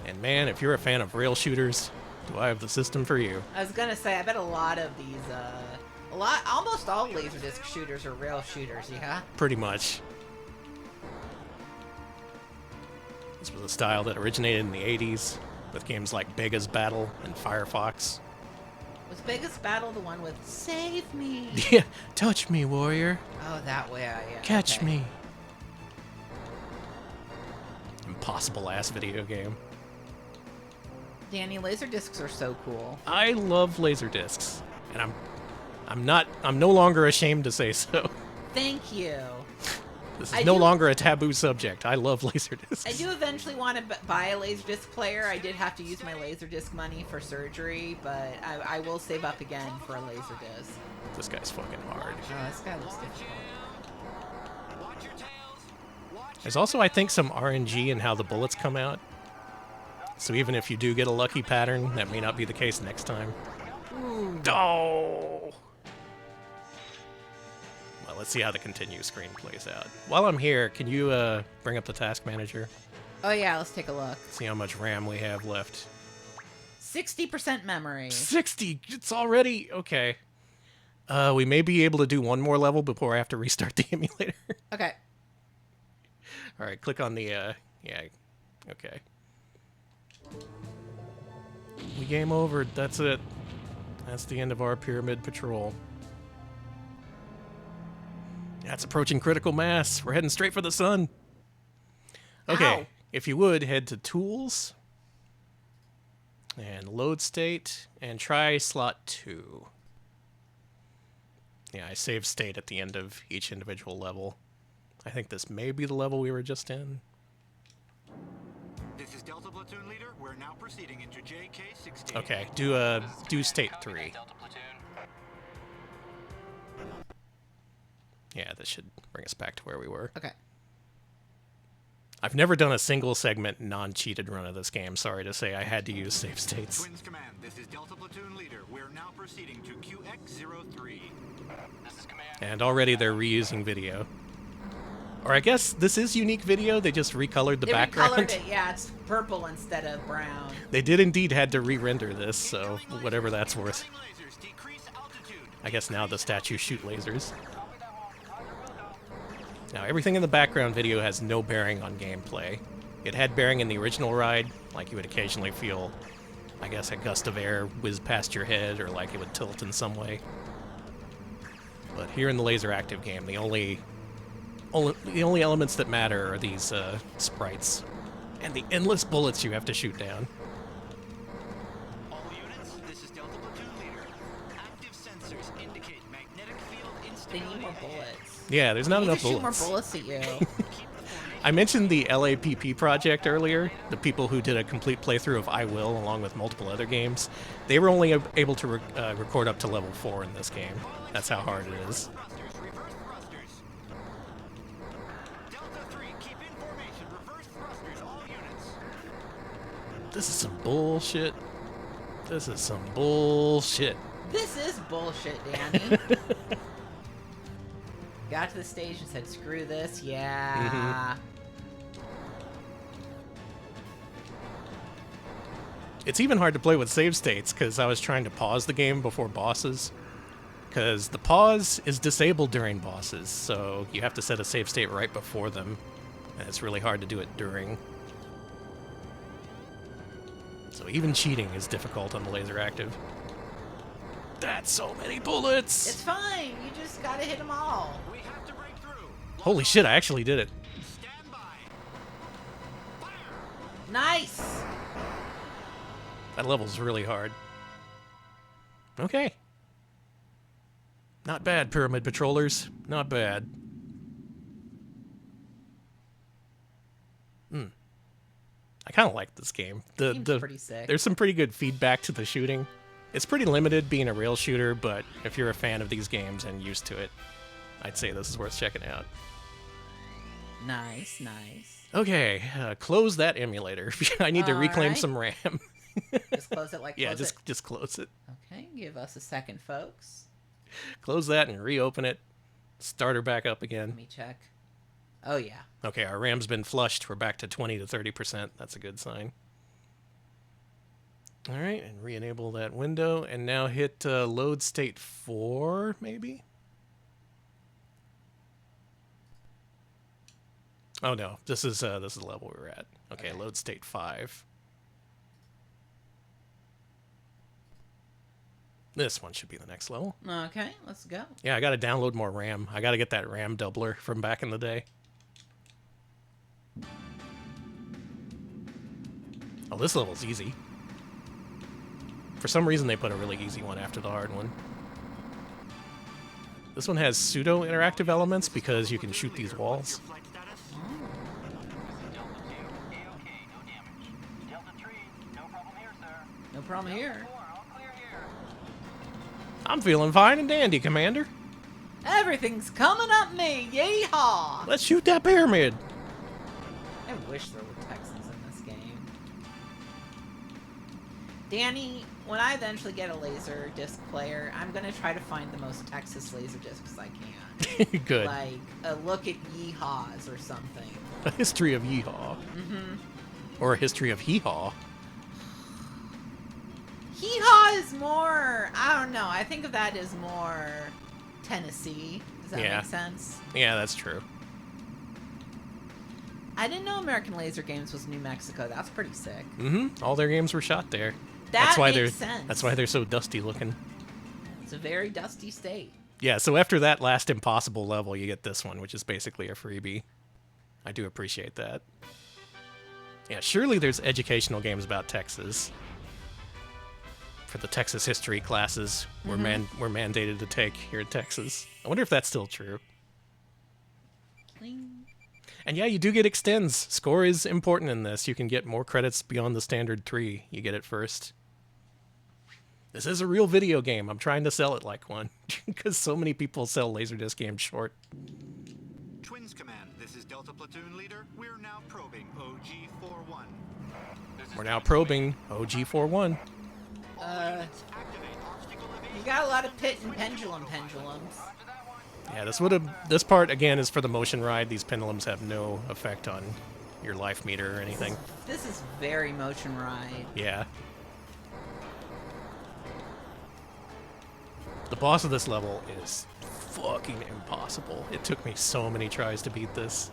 And man, if you're a fan of rail shooters, do I have the system for you. I was gonna say, I bet a lot of these, almost all LaserDisc shooters are rail shooters, yeah? Pretty much. This was a style that originated in the 80s with games like Bega's Battle and Firefox. Was Bega's Battle the one with Save Me? Yeah, touch me, warrior. Oh, that way, yeah. Catch me. Impossible ass video game. Danny, LaserDiscs are so cool. I love LaserDiscs, and I'm no longer ashamed to say so. Thank you. This is no longer a taboo subject. I love LaserDiscs. I do eventually want to buy a LaserDisc player. I did have to use my LaserDisc money for surgery, but I will save up again for a LaserDisc. This guy's fucking hard. Oh, this guy looks difficult. There's also, I think, some RNG in how the bullets come out. So even if you do get a lucky pattern, that may not be the case next time. Ooh. Oh! Well, let's see how the continue screen plays out. While I'm here, can you bring up the task manager? Oh yeah, let's take a look. See how much RAM we have left. 60% memory. 60? It's already... Okay. We may be able to do one more level before I have to restart the emulator. Okay. Alright, click on the... yeah, okay. We game over. That's it. That's the end of our pyramid patrol. That's approaching critical mass. We're heading straight for the sun. Okay, Ow. If you would, head to Tools and Load State and try Slot 2. Yeah, I save state at the end of each individual level. I think this may be the level we were just in. This is Delta Platoon Leader. We're now proceeding into JK-60. Okay, do State 3. Yeah, this should bring us back to where we were. Okay. I've never done a single segment non-cheated run of this game. Sorry to say, I had to use save states. Twins Command, this is Delta Platoon Leader. We're now proceeding to QX-03. This is Command. And already they're reusing video. Or I guess this is unique video, they just recolored the background. They recolored it, yeah, it's purple instead of brown. They did indeed had to re-render this, so whatever that's worth. I guess now the statues shoot lasers. Now, everything in the background video has no bearing on gameplay. It had bearing in the original ride, like you would occasionally feel, I guess, a gust of air whiz past your head, or like it would tilt in some way. But here in the LaserActive game, the only elements that matter are these sprites, and the endless bullets you have to shoot down. All units, this is Delta Platoon Leader. Active sensors indicate magnetic field They instability. need more bullets. Yeah, there's not enough Shoot bullets. more bullets at you. I mentioned the LAPP project earlier, the people who did a complete playthrough of I Will along with multiple other games. They were only able to record up to level 4 in this game. That's how hard it is. Thrusters, reverse thrusters. Delta 3, keep in formation. Reverse thrusters, all units. This is some bullshit. This is some bullshit. This is bullshit, Danny. Got to the stage and said, screw this, yeah. It's even hard to play with save states, because I was trying to pause the game before bosses. Because the pause is disabled during bosses, so you have to set a save state right before them. And it's really hard to do it during. So even cheating is difficult on the LaserActive. That's so many bullets! It's fine, you just gotta hit them all. We have to break through. Holy shit, I actually did it. Stand by. Nice! That level's really hard. Okay. Not bad, Pyramid Patrollers. Not bad. I kind of like this game. Seems pretty sick. There's some pretty good feedback to the shooting. It's pretty limited being a rail shooter, but if you're a fan of these games and used to it, I'd say this is worth checking out. Nice, nice. Okay, close that emulator. I need to reclaim Alright. some RAM. Just close it like Yeah, close just close it. Okay, give us a second, folks. Close that and reopen it. Start her back up Let again. me check. Oh, yeah. Okay, our RAM's been flushed. We're back to 20 to 30%. That's a good sign. All right, and re-enable that window, and now hit load state 4, maybe? Oh no, this is the level we're at. Okay, load state 5. This one should be the next level. Okay, let's go. Yeah, I gotta download more RAM. I gotta get that RAM doubler from back in the day. Oh, this level's easy. For some reason, they put a really easy one after the hard one. This one has pseudo-interactive elements because you can shoot these walls. Delta 2, A-OK, no damage. Delta 3, no problem here, sir. No problem here. 4, all clear here. I'm feeling fine and dandy, Commander. Everything's coming up me. Yeehaw! Let's shoot that pyramid. I wish there were Texans in this game. Danny, when I eventually get a laser disc player, I'm gonna try to find the most Texas laser discs I can. Good. Like a look at Yeehaws or something. A history of yeehaw. Or a history of hee-haw. Hee-haw is more, I don't know, I think of that as more Tennessee. Does that Yeah. make sense? Yeah, that's true. I didn't know American Laser Games was New Mexico. That's pretty sick. All their games were shot there. That that's why makes they're sense. That's why they're so dusty looking. It's a very dusty state. Yeah, so after that last impossible level, you get this one, which is basically a freebie. I do appreciate that. Yeah, surely there's educational games about Texas. For the Texas history classes we're mandated to take here in Texas. I wonder if that's still true. Cling. And yeah, you do get extends. Score is important in this. You can get more credits beyond the standard 3. You get it first. This is a real video game. I'm trying to sell it like one. Because so many people sell Laserdisc games short. Twins Command, this is Delta Platoon Leader. We're now probing OG-41. We're now probing OG-41. You got a lot of pit and pendulums. Yeah, this part again is for the motion ride. These pendulums have no effect on your life meter or anything. This is very motion ride. Yeah. The boss of this level is fucking impossible. It took me so many tries to beat this.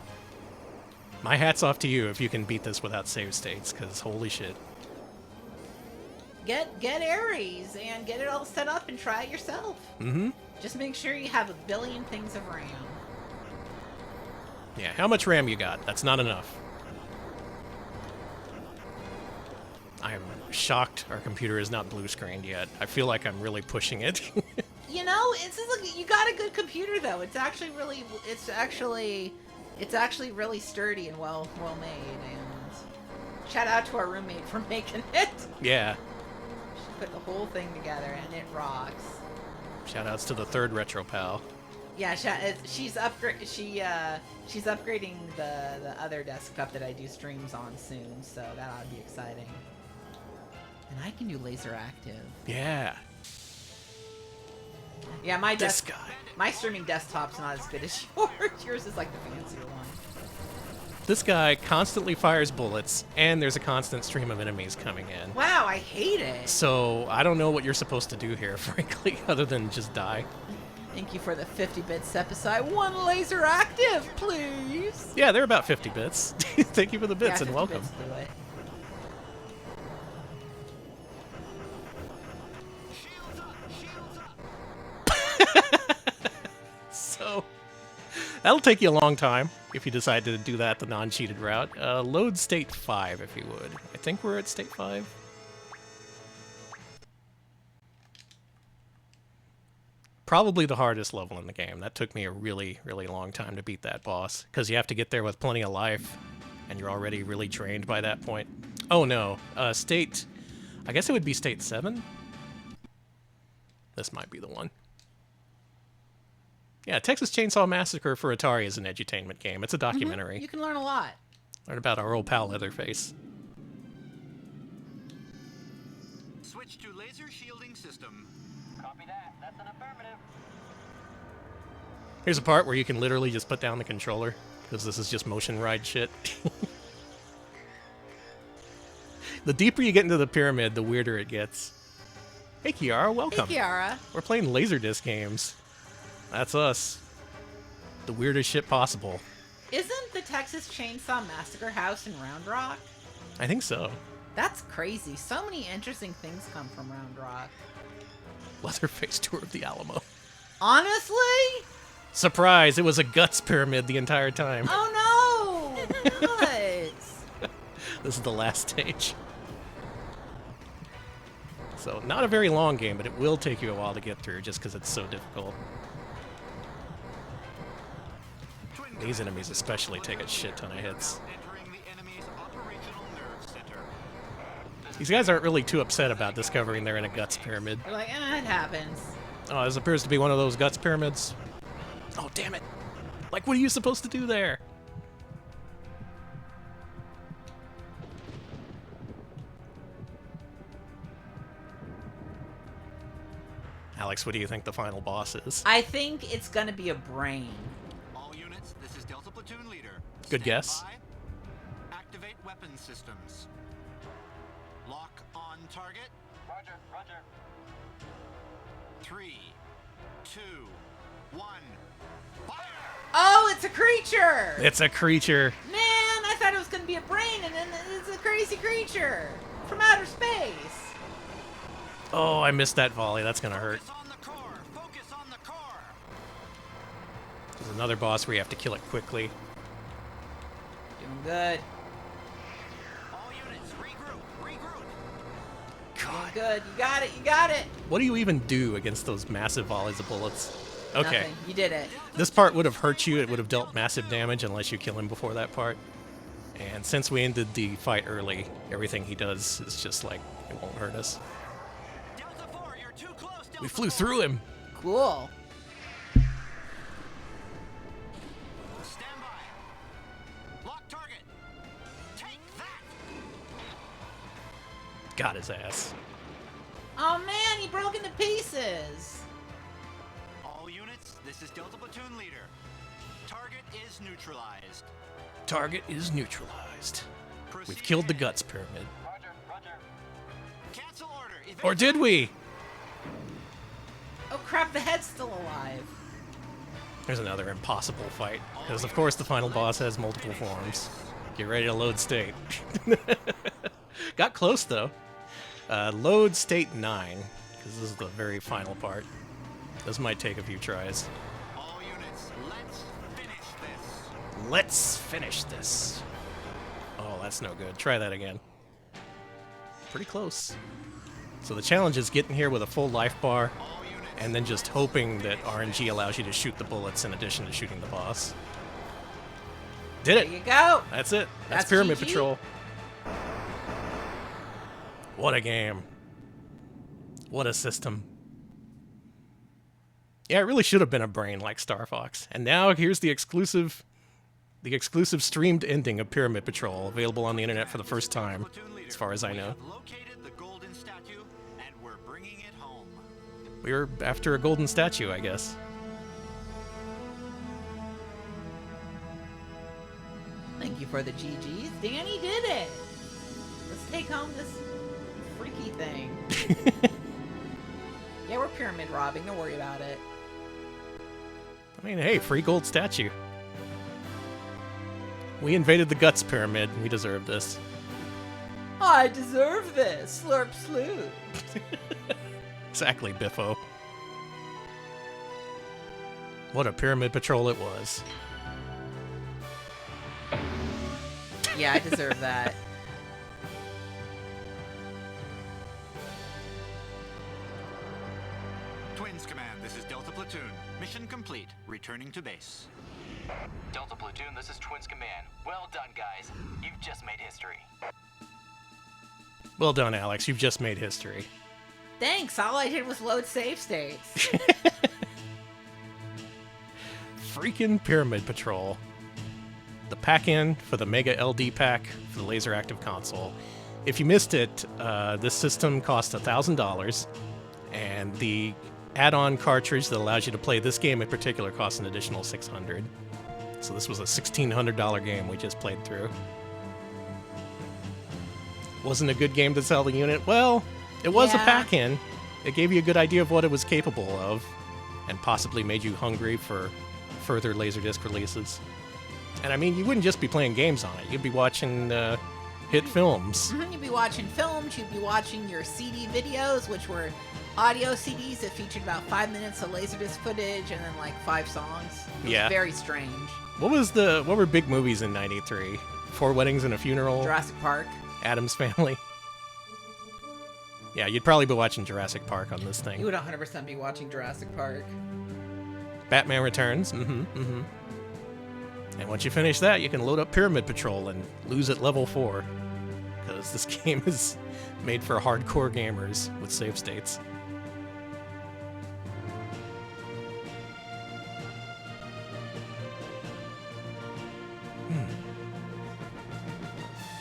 My hat's off to you if you can beat this without save states, because holy shit. Get Ares and get it all set up and try it yourself. Mm-hmm. Just make sure you have a billion things of RAM. Yeah, how much RAM you got? That's not enough. I am shocked our computer is not blue screened yet. I feel like I'm really pushing it. You know, you got a good computer though. It's actually really sturdy and well made. And shout out to our roommate for making it. Yeah. She put the whole thing together and it rocks. Shout outs to the third retro pal. Yeah, she's upgrading the other desktop that I do streams on soon, so that ought to be exciting. And I can do LaserActive. Yeah. Yeah, my streaming desktop's not as good as yours. Yours is like the fancier one. This guy constantly fires bullets, and there's a constant stream of enemies coming in. Wow, I hate it. So I don't know what you're supposed to do here, frankly, other than just die. Thank you for the 50 bits episode. One LaserActive, please. Yeah, they're about 50 bits. Thank you for the bits and welcome. Bits do it. So that'll take you a long time if you decide to do that the non-cheated route. Load state 5 if you would. I think we're at state 5. Probably the hardest level in the game. That took me a really, really long time to beat that boss, because you have to get there with plenty of life, and you're already really drained by that point. Oh no, state... I guess it would be state 7? This might be the one. Yeah, Texas Chainsaw Massacre for Atari is an edutainment game. It's a documentary. You can learn a lot. Learn about our old pal Leatherface. Switch to laser shielding system. Copy that. That's an affirmative. Here's a part where you can literally just put down the controller, because this is just motion ride shit. The deeper you get into the pyramid, the weirder it gets. Hey Kiara, welcome. Hey Kiara. We're playing LaserDisc games. That's us. The weirdest shit possible. Isn't the Texas Chainsaw Massacre house in Round Rock? I think so. That's crazy. So many interesting things come from Round Rock. Leatherface tour of the Alamo. Honestly? Surprise! It was a guts pyramid the entire time. Oh no! Guts! This is the last stage. So, not a very long game, but it will take you a while to get through just because it's so difficult. These enemies especially take a shit ton of hits. These guys aren't really too upset about discovering they're in a guts pyramid. They're like, it happens. Oh, this appears to be one of those guts pyramids. Oh, damn it. Like, what are you supposed to do there? Alex, what do you think the final boss is? I think it's gonna be a brain. All units, this is Delta Platoon Leader. Good guess. By. Activate weapon systems. Lock on target. Roger, roger. 3, 2, 1. Fire! Oh, it's a creature! It's a creature. Man, I thought it was gonna be a brain, and then it's a crazy creature from outer space. Oh, I missed that volley. That's gonna hurt. Focus on the core. Focus on the core. There's another boss where you have to kill it quickly. Doing good. All units, regroup. God. Doing good. You got it. You got it. What do you even do against those massive volleys of bullets? Okay. Nothing. You did it. This part would have hurt you. It would have dealt massive damage unless you kill him before that part. And since we ended the fight early, everything he does is just like, it won't hurt us. Delta 4, you're too close. Delta We flew 4. through him. Cool. Stand by. Got his ass. Oh man, he broke into pieces. All units, this is Delta Platoon Leader. Target is neutralized. Target is neutralized. We've Proceed killed the ahead. guts pyramid. Roger, roger. Cancel order. Or did we? Oh crap, the head's still alive. There's another impossible fight. Because of course the final boss has multiple forms. Get ready to load state. Got close though. Load state 9. Because this is the very final part. This might take a few tries. All units, let's finish this. Let's finish this. Oh, that's no good. Try that again. Pretty close. So the challenge is getting here with a full life bar, and then just hoping that RNG allows you to shoot the bullets in addition to shooting the boss. Did it! There you go. That's it. That's That's Pyramid GG. Patrol. What a game. What a system. Yeah, it really should have been a brain like Star Fox. And now here's the exclusive streamed ending of Pyramid Patrol, available on the internet for the first time, as far as I know. Located the golden statue, and we're bringing it home. We were after a golden statue, I guess. Thank you for the GGs. Danny did it. Let's take home this freaky thing. Yeah, we're pyramid robbing. Don't worry about it. I mean, hey, free gold statue. We invaded the Guts Pyramid, and we deserve this. I deserve this. Slurp slurp. Exactly, Biffo. What a Pyramid Patrol it was. Yeah, I deserve that. Twins Command, this is Delta Platoon. Mission complete. Returning to base. Delta Platoon, this is Twins Command. Well done, guys. You've just made history. Well done, Alex. You've just made history. Thanks. All I did was load save states. Freaking Pyramid Patrol. The pack-in for the Mega LD pack for the LaserActive console. If you missed it, this system cost $1,000, and the add-on cartridge that allows you to play this game in particular costs an additional $600. So this was a $1,600 game we just played through. Wasn't a good game to sell the unit? Well, it was a Yeah. pack-in. It gave you a good idea of what it was capable of, and possibly made you hungry for further Laserdisc releases. And I mean, you wouldn't just be playing games on it. You'd be watching hit films. You'd be watching films. You'd be watching your CD videos, which were audio CDs that featured about 5 minutes of Laserdisc footage and then like 5 songs. It was Yeah. very strange. What were big movies in '93? 4 Weddings and a Funeral, Jurassic Park. Addams Family. Yeah, you'd probably be watching Jurassic Park on this You thing. would 100% be watching Jurassic Park. Batman Returns. And once you finish that, you can load up Pyramid Patrol and lose at level 4. Because this game is made for hardcore gamers with save states.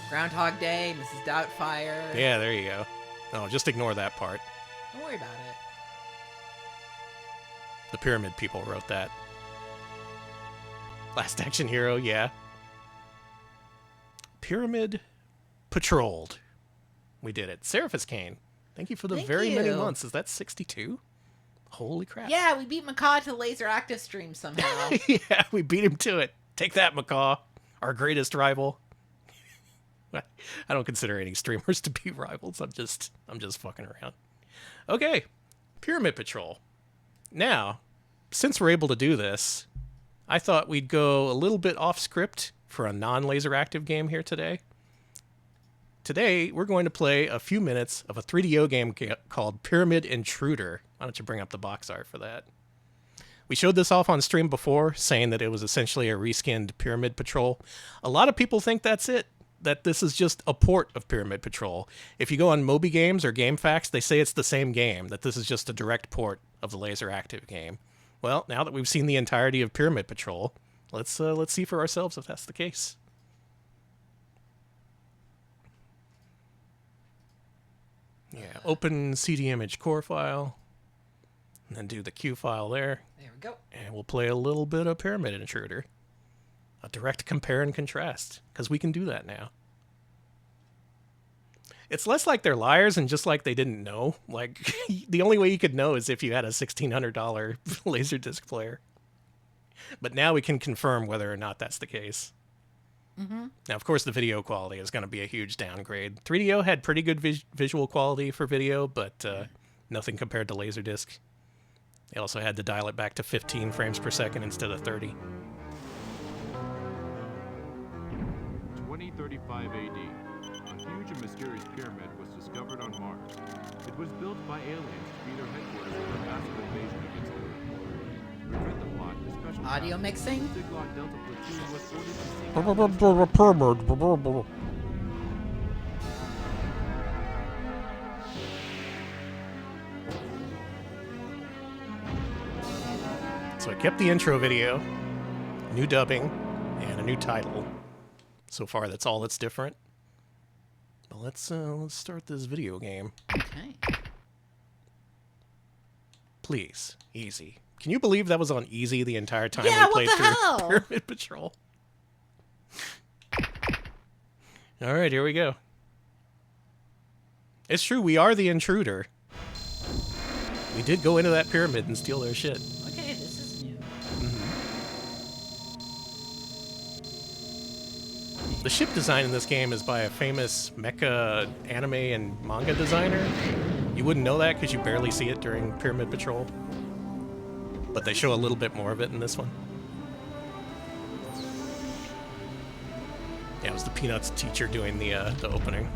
Groundhog Day, Mrs. Doubtfire. Yeah, there you go. Oh, just ignore that part. Don't worry about it. The Pyramid people wrote that. Last Action Hero, yeah. Pyramid Patrolled. We did it. Seraphis Kane, thank you for the Thank very many you. months. Is that 62? Holy crap. Yeah, we beat Macaw to LaserActive stream somehow. Yeah, we beat him to it. Take that, Macaw. Our greatest rival. I don't consider any streamers to be rivals. I'm just fucking around. Okay. Pyramid Patrol. Now, since we're able to do this, I thought we'd go a little bit off script for a non-LaserActive game here today. Today, we're going to play a few minutes of a 3DO game called Pyramid Intruder. Why don't you bring up the box art for that? We showed this off on stream before, saying that it was essentially a reskinned Pyramid Patrol. A lot of people think that's it, that this is just a port of Pyramid Patrol. If you go on Moby Games or GameFAQs, they say it's the same game, that this is just a direct port of the LaserActive game. Well, now that we've seen the entirety of Pyramid Patrol, let's see for ourselves if that's the case. Yeah, open CD image core file, and then do the Q file there. There we go. And we'll play a little bit of Pyramid Intruder. A direct compare and contrast, because we can do that now. It's less like they're liars and just like they didn't know. Like, the only way you could know is if you had a $1,600 Laserdisc player. But now we can confirm whether or not that's the case. Mm-hmm. Now, of course, the video quality is going to be a huge downgrade. 3DO had pretty good visual quality for video, but nothing compared to Laserdisc. They also had to dial it back to 15 frames per second instead of 30. 2035 AD. A huge and mysterious pyramid was discovered on Mars. It was built by aliens to be their headquarters for a massive invasion against Earth. To prevent the plot, the special Audio mixing. Ziggurat Delta Platoon was ordered to seek So I kept the intro video, new dubbing, and a new title. So far, that's all that's different. But let's start this video game. Okay. Please, easy. Can you believe that was on easy the entire time Yeah, we played what the through hell? Pyramid Patrol? All right, here we go. It's true, we are the intruder. We did go into that pyramid and steal their shit. Okay, this is new. The ship design in this game is by a famous mecha anime and manga designer. You wouldn't know that because you barely see it during Pyramid Patrol. But they show a little bit more of it in this one. Yeah, it was the Peanuts teacher doing the opening.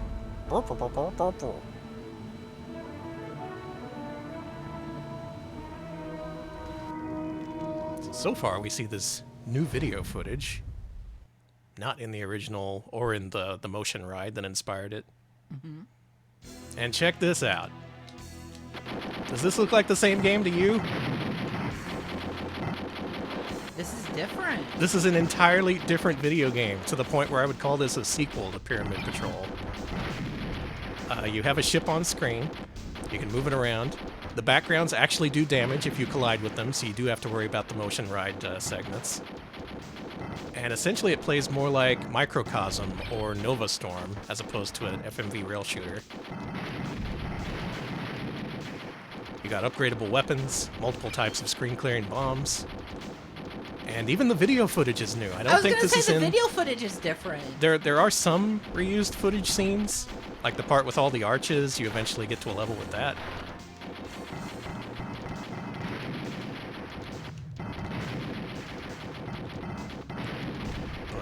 So far, we see this new video footage. Not in the original or in the motion ride that inspired it. Mm-hmm. And check this out. Does this look like the same game to you? This is different. This is an entirely different video game, to the point where I would call this a sequel to Pyramid Patrol. You have a ship on screen. You can move it around. The backgrounds actually do damage if you collide with them, so you do have to worry about the motion ride segments. And essentially it plays more like Microcosm or Nova Storm, as opposed to an FMV rail shooter. You got upgradable weapons, multiple types of screen-clearing bombs, and even the video footage is new. I don't think this is the in... video footage is different. There are some reused footage scenes, like the part with all the arches. You eventually get to a level with that.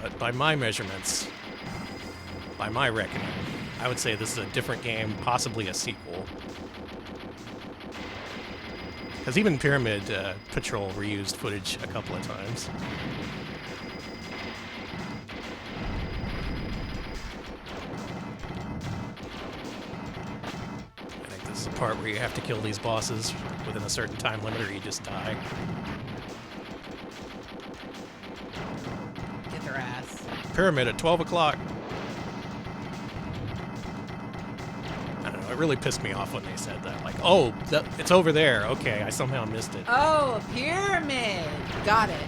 But by my measurements, by my reckoning, I would say this is a different game, possibly a sequel. Because even Pyramid Patrol reused footage a couple of times. I think this is the part where you have to kill these bosses within a certain time limit or you just die. Get their ass. Pyramid at 12 o'clock. I don't know, it really pissed me off when they said that. Like, oh, it's over there. Okay, I somehow missed it. Oh, a pyramid. Got it.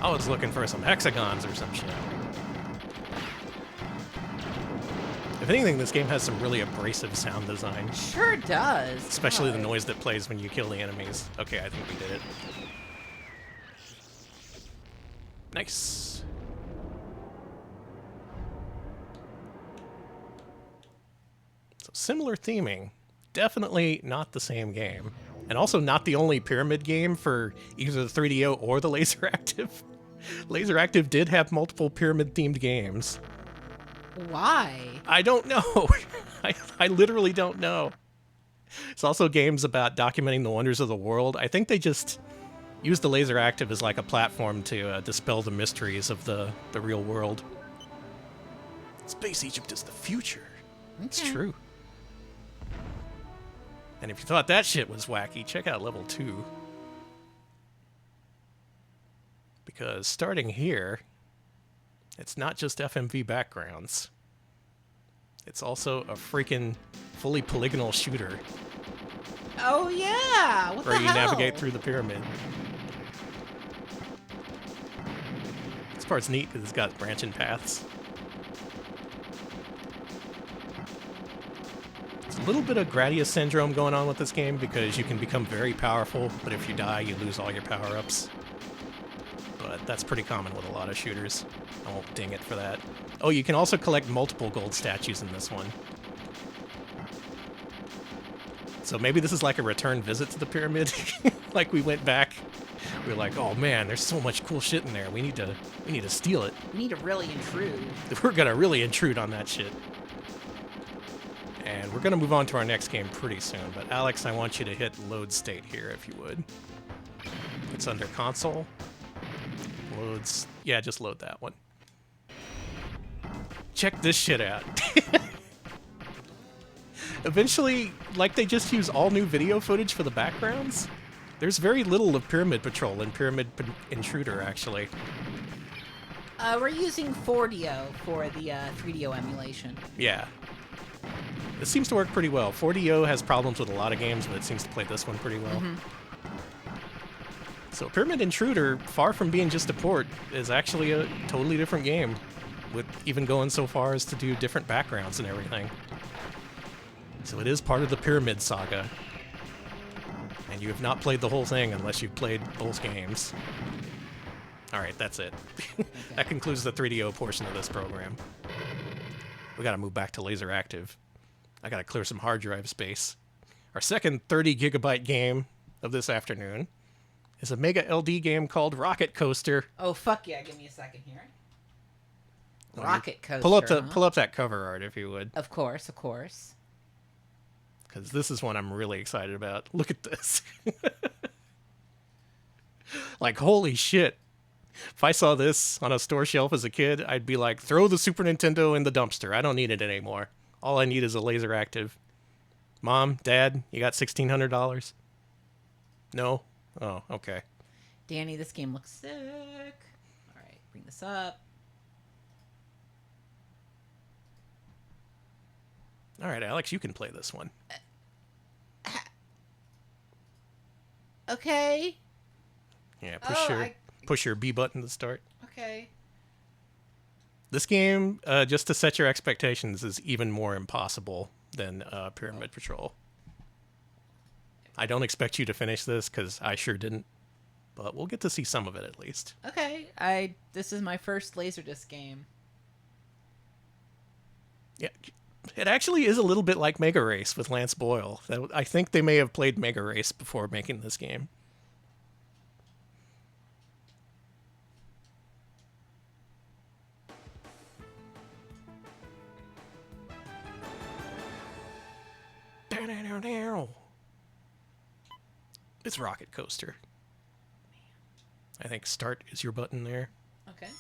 I was looking for some hexagons or some shit. If anything, this game has some really abrasive sound design. Sure does. Especially the noise that plays when you kill the enemies. Okay, I think we did it. Nice. So similar theming. Definitely not the same game. And also not the only Pyramid game for either the 3DO or the LaserActive. LaserActive did have multiple Pyramid-themed games. Why? I don't know. I literally don't know. It's also games about documenting the wonders of the world. I think they just used the LaserActive as like a platform to dispel the mysteries of the real world. Space Egypt is the future. Okay. It's true. And if you thought that shit was wacky, check out level 2. Because starting here, it's not just FMV backgrounds. It's also a freaking fully polygonal shooter. Oh yeah! What where the you hell? navigate through the pyramid. This part's neat because it's got branching paths. There's a little bit of Gradius syndrome going on with this game because you can become very powerful, but if you die, you lose all your power-ups. But that's pretty common with a lot of shooters. I won't ding it for that. Oh, you can also collect multiple gold statues in this one. So maybe this is like a return visit to the pyramid. Like we went back. We were like, oh man, there's so much cool shit in there. We need to steal it. We need to really intrude. We're gonna really intrude on that shit. And we're gonna move on to our next game pretty soon. But Alex, I want you to hit load state here if you would. It's under console. Loads. Yeah, just load that one. Check this shit out. Eventually, like they just use all new video footage for the backgrounds. There's very little of Pyramid Patrol and Intruder, actually. We're using 4DO for the 3DO emulation. Yeah. This seems to work pretty well. 4DO has problems with a lot of games, but it seems to play this one pretty well. Mm-hmm. So Pyramid Intruder, far from being just a port, is actually a totally different game, with even going so far as to do different backgrounds and everything. So it is part of the Pyramid Saga. And you have not played the whole thing unless you've played both games. Alright, that's it. That concludes the 3DO portion of this program. We gotta move back to LaserActive. I gotta clear some hard drive space. Our second 30 gigabyte game of this afternoon is a Mega LD game called Rocket Coaster. Oh, fuck yeah, give me a second here. Rocket Coaster, Pull up that cover art if you would. Of course, of course. Because this is one I'm really excited about. Look at this. Like, holy shit. If I saw this on a store shelf as a kid, I'd be like, throw the Super Nintendo in the dumpster. I don't need it anymore. All I need is a LaserActive. Mom, Dad, you got $1,600? No? Oh, okay. Danny, this game looks sick. All right, bring this up. All right, Alex, you can play this one. Okay. Yeah, push your B button to start. Okay. This game, just to set your expectations, is even more impossible than Pyramid Patrol. I don't expect you to finish this, because I sure didn't. But we'll get to see some of it, at least. Okay. This is my first LaserDisc game. Yeah, it actually is a little bit like Mega Race with Lance Boyle. I think they may have played Mega Race before making this game. It's Rocket Coaster. I think start is your button there. Okay.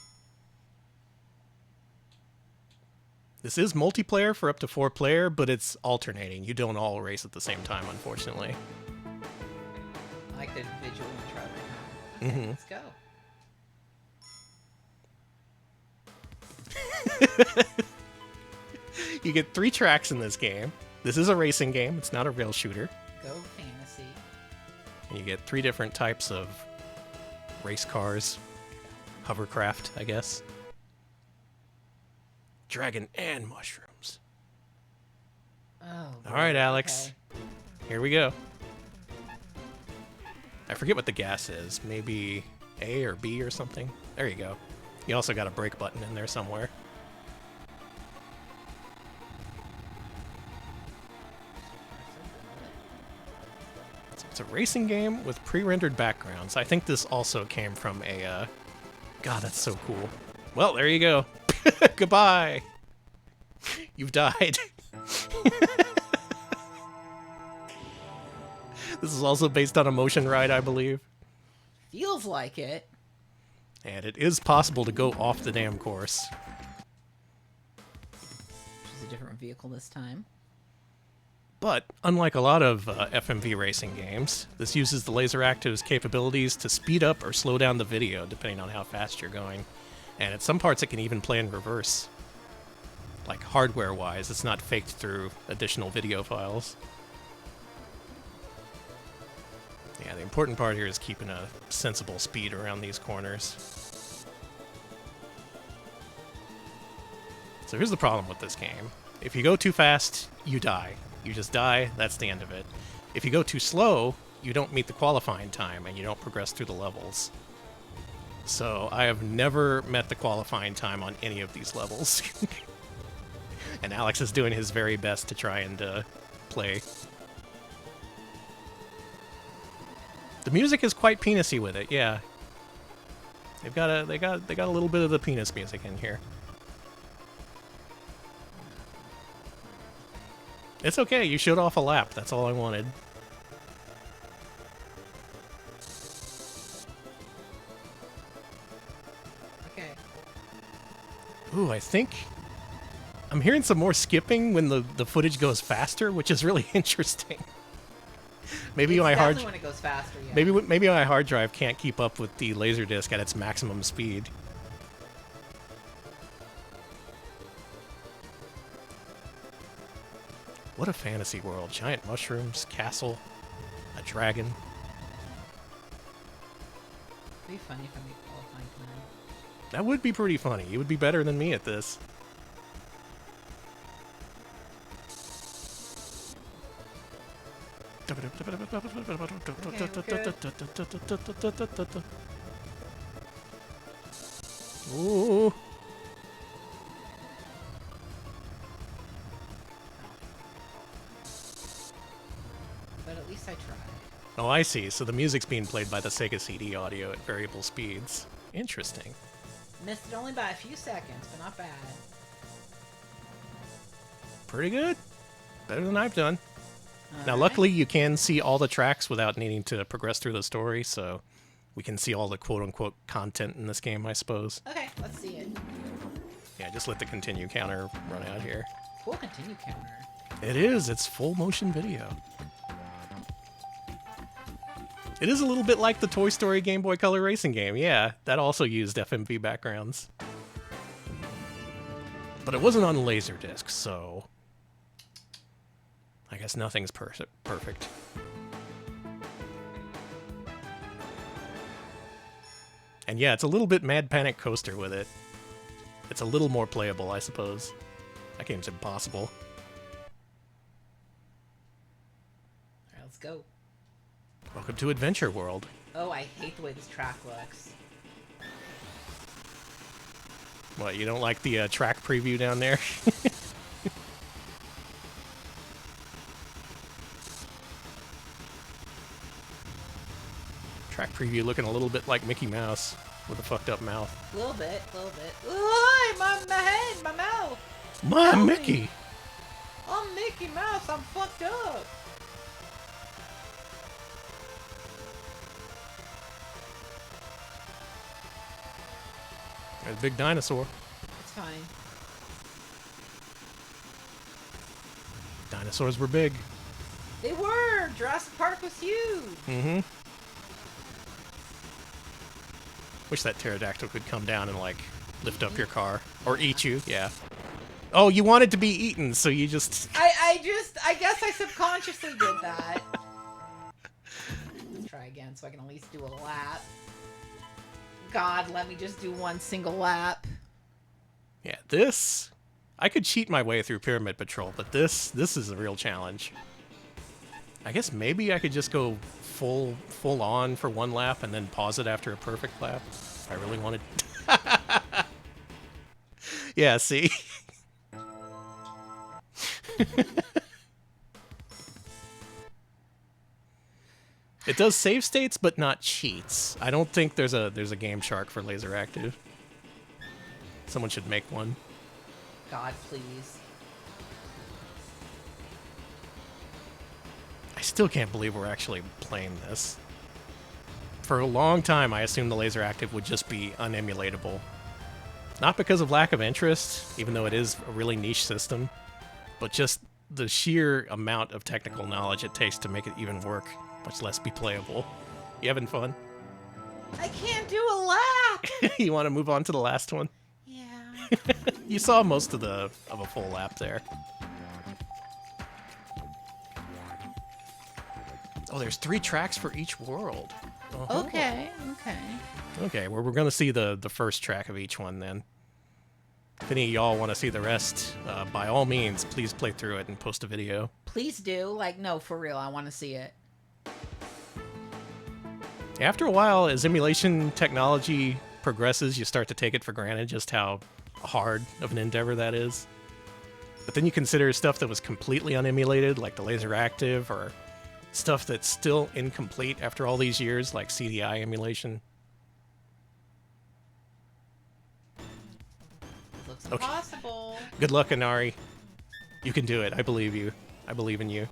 This is multiplayer for up to 4 player, but it's alternating. You don't all race at the same time, unfortunately. I like the visual intro. Okay, let's go. You get 3 tracks in this game. This is a racing game. It's not a rail shooter. Go fantasy. And you get 3 different types of race cars. Hovercraft, I guess. Dragon and mushrooms. Oh. All right, Alex. Okay. Here we go. I forget what the gas is. Maybe A or B or something. There you go. You also got a brake button in there somewhere. It's a racing game with pre-rendered backgrounds. I think this also came from a... God, that's so cool. Well, there you go. Goodbye. You've died. This is also based on a motion ride, I believe. Feels like it. And it is possible to go off the damn course. Which is a different vehicle this time. But, unlike a lot of FMV racing games, this uses the LaserActive's capabilities to speed up or slow down the video, depending on how fast you're going. And at some parts it can even play in reverse. like hardware-wise. It's not faked through additional video files. Yeah, the important part here is keeping a sensible speed around these corners. So here's the problem with this game. If you go too fast, you die. You just die, that's the end of it. If you go too slow, you don't meet the qualifying time, and you don't progress through the levels. So I have never met the qualifying time on any of these levels. And Alex is doing his very best to try and play. The music is quite penisy with it, yeah. They got a little bit of the penis music in here. It's okay, you showed off a lap, that's all I wanted. Okay. Ooh, I think I'm hearing some more skipping when the footage goes faster, which is really interesting. Maybe my hard when it goes faster, yeah. maybe my hard drive can't keep up with the Laserdisc at its maximum speed. What a fantasy world. Giant mushrooms, castle, a dragon. It'd be funny if I make qualifying time. That would be pretty funny. You would be better than me at this. Ooh. But at least I tried. Oh, I see. So the music's being played by the Sega CD audio at variable speeds. Interesting. Missed it only by a few seconds, but not bad. Pretty good. Better than I've done. Now, Alright. luckily, you can see all the tracks without needing to progress through the story, so we can see all the quote-unquote content in this game, I suppose. Okay, let's see it. Yeah, just let the continue counter run out here. Cool continue counter. It is. It's full motion video. It is a little bit like the Toy Story Game Boy Color racing game. Yeah, that also used FMV backgrounds. But it wasn't on Laserdisc, so I guess nothing's perfect. And yeah, it's a little bit Mad Panic Coaster with it. It's a little more playable, I suppose. That game's impossible. Alright, let's go. Welcome to Adventure World. Oh, I hate the way this track looks. What, you don't like the track preview down there? Track preview looking a little bit like Mickey Mouse with a fucked up mouth. A little bit, a little bit. Ooh, my head, my mouth. My Mickey! I'm Mickey Mouse, I'm fucked up. There's a big dinosaur. It's fine. Dinosaurs were big. They were! Jurassic Park was huge! Mm-hmm. Wish that pterodactyl could come down and, like, lift up your car. Or eat you, yeah. Oh, you wanted to be eaten, so you just... I guess I subconsciously did that. Let's try again so I can at least do a lap. God, let me just do one single lap. Yeah, this... I could cheat my way through Pyramid Patrol, but this is a real challenge. I guess maybe I could just go full on for one lap and then pause it after a perfect lap. If I really wanted... Yeah, see? It does save states, but not cheats. I don't think there's a Game Shark for LaserActive. Someone should make one. God, please. I still can't believe we're actually playing this. For a long time, I assumed the LaserActive would just be unemulatable. Not because of lack of interest, even though it is a really niche system, but just the sheer amount of technical knowledge it takes to make it even work, much less be playable. You having fun? I can't do a lap! You want to move on to the last one? Yeah. You saw most of a full lap there. Oh, there's 3 tracks for each world. Uh-huh. Okay. Okay, well, we're going to see the first track of each one then. If any of y'all want to see the rest, by all means, please play through it and post a video. Please do. Like, no, for real, I want to see it. After a while, as emulation technology progresses, you start to take it for granted just how hard of an endeavor that is. But then you consider stuff that was completely unemulated, like the LaserActive, or stuff that's still incomplete after all these years, like CDI emulation. Looks impossible. Good luck, Inari. You can do it. I believe you. I believe in you.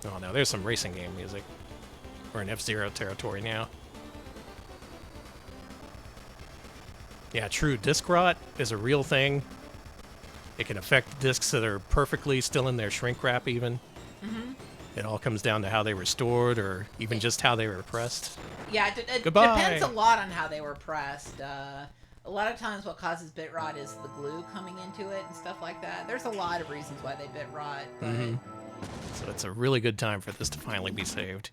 Oh no, there's some racing game music. We're in F-Zero territory now. Yeah, true. Disc rot is a real thing. It can affect discs that are perfectly still in their shrink wrap even. Mm-hmm. It all comes down to how they were stored or even just how they were pressed. Yeah, it Goodbye. depends a lot on how they were pressed. A lot of times what causes bit rot is the glue coming into it and stuff like that. There's a lot of reasons why they bit rot, but... So it's a really good time for this to finally be saved.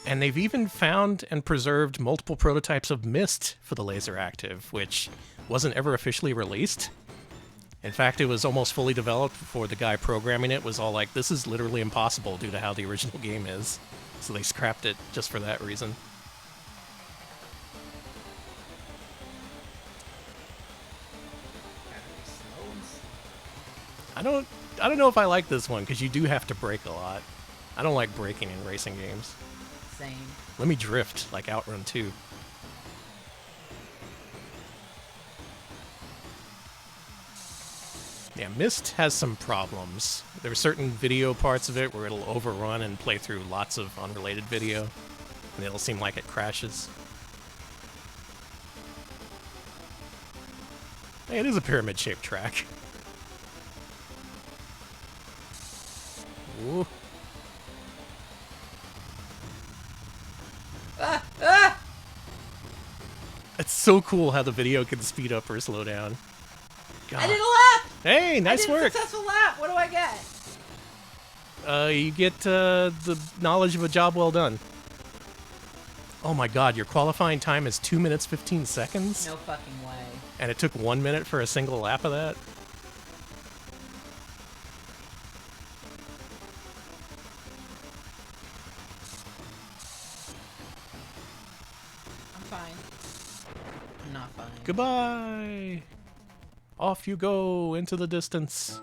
And they've even found and preserved multiple prototypes of Myst for the LaserActive, which wasn't ever officially released. In fact, it was almost fully developed before the guy programming it was all like, this is literally impossible due to how the original game is. So they scrapped it just for that reason. I don't know if I like this one, because you do have to brake a lot. I don't like braking in racing games. Same. Let me drift, like Outrun 2. Yeah, Myst has some problems. There are certain video parts of it where it'll overrun and play through lots of unrelated video, and it'll seem like it crashes. Hey, it is a pyramid-shaped track. Ooh. It's so cool how the video can speed up or slow down. God. I did a lap! Hey, nice work! I did a successful lap! What do I get? You get the knowledge of a job well done. Oh my god, your qualifying time is 2 minutes 15 seconds? No fucking way. And it took 1 minute for a single lap of that? I'm fine. I'm not fine. Goodbye! Off you go into the distance.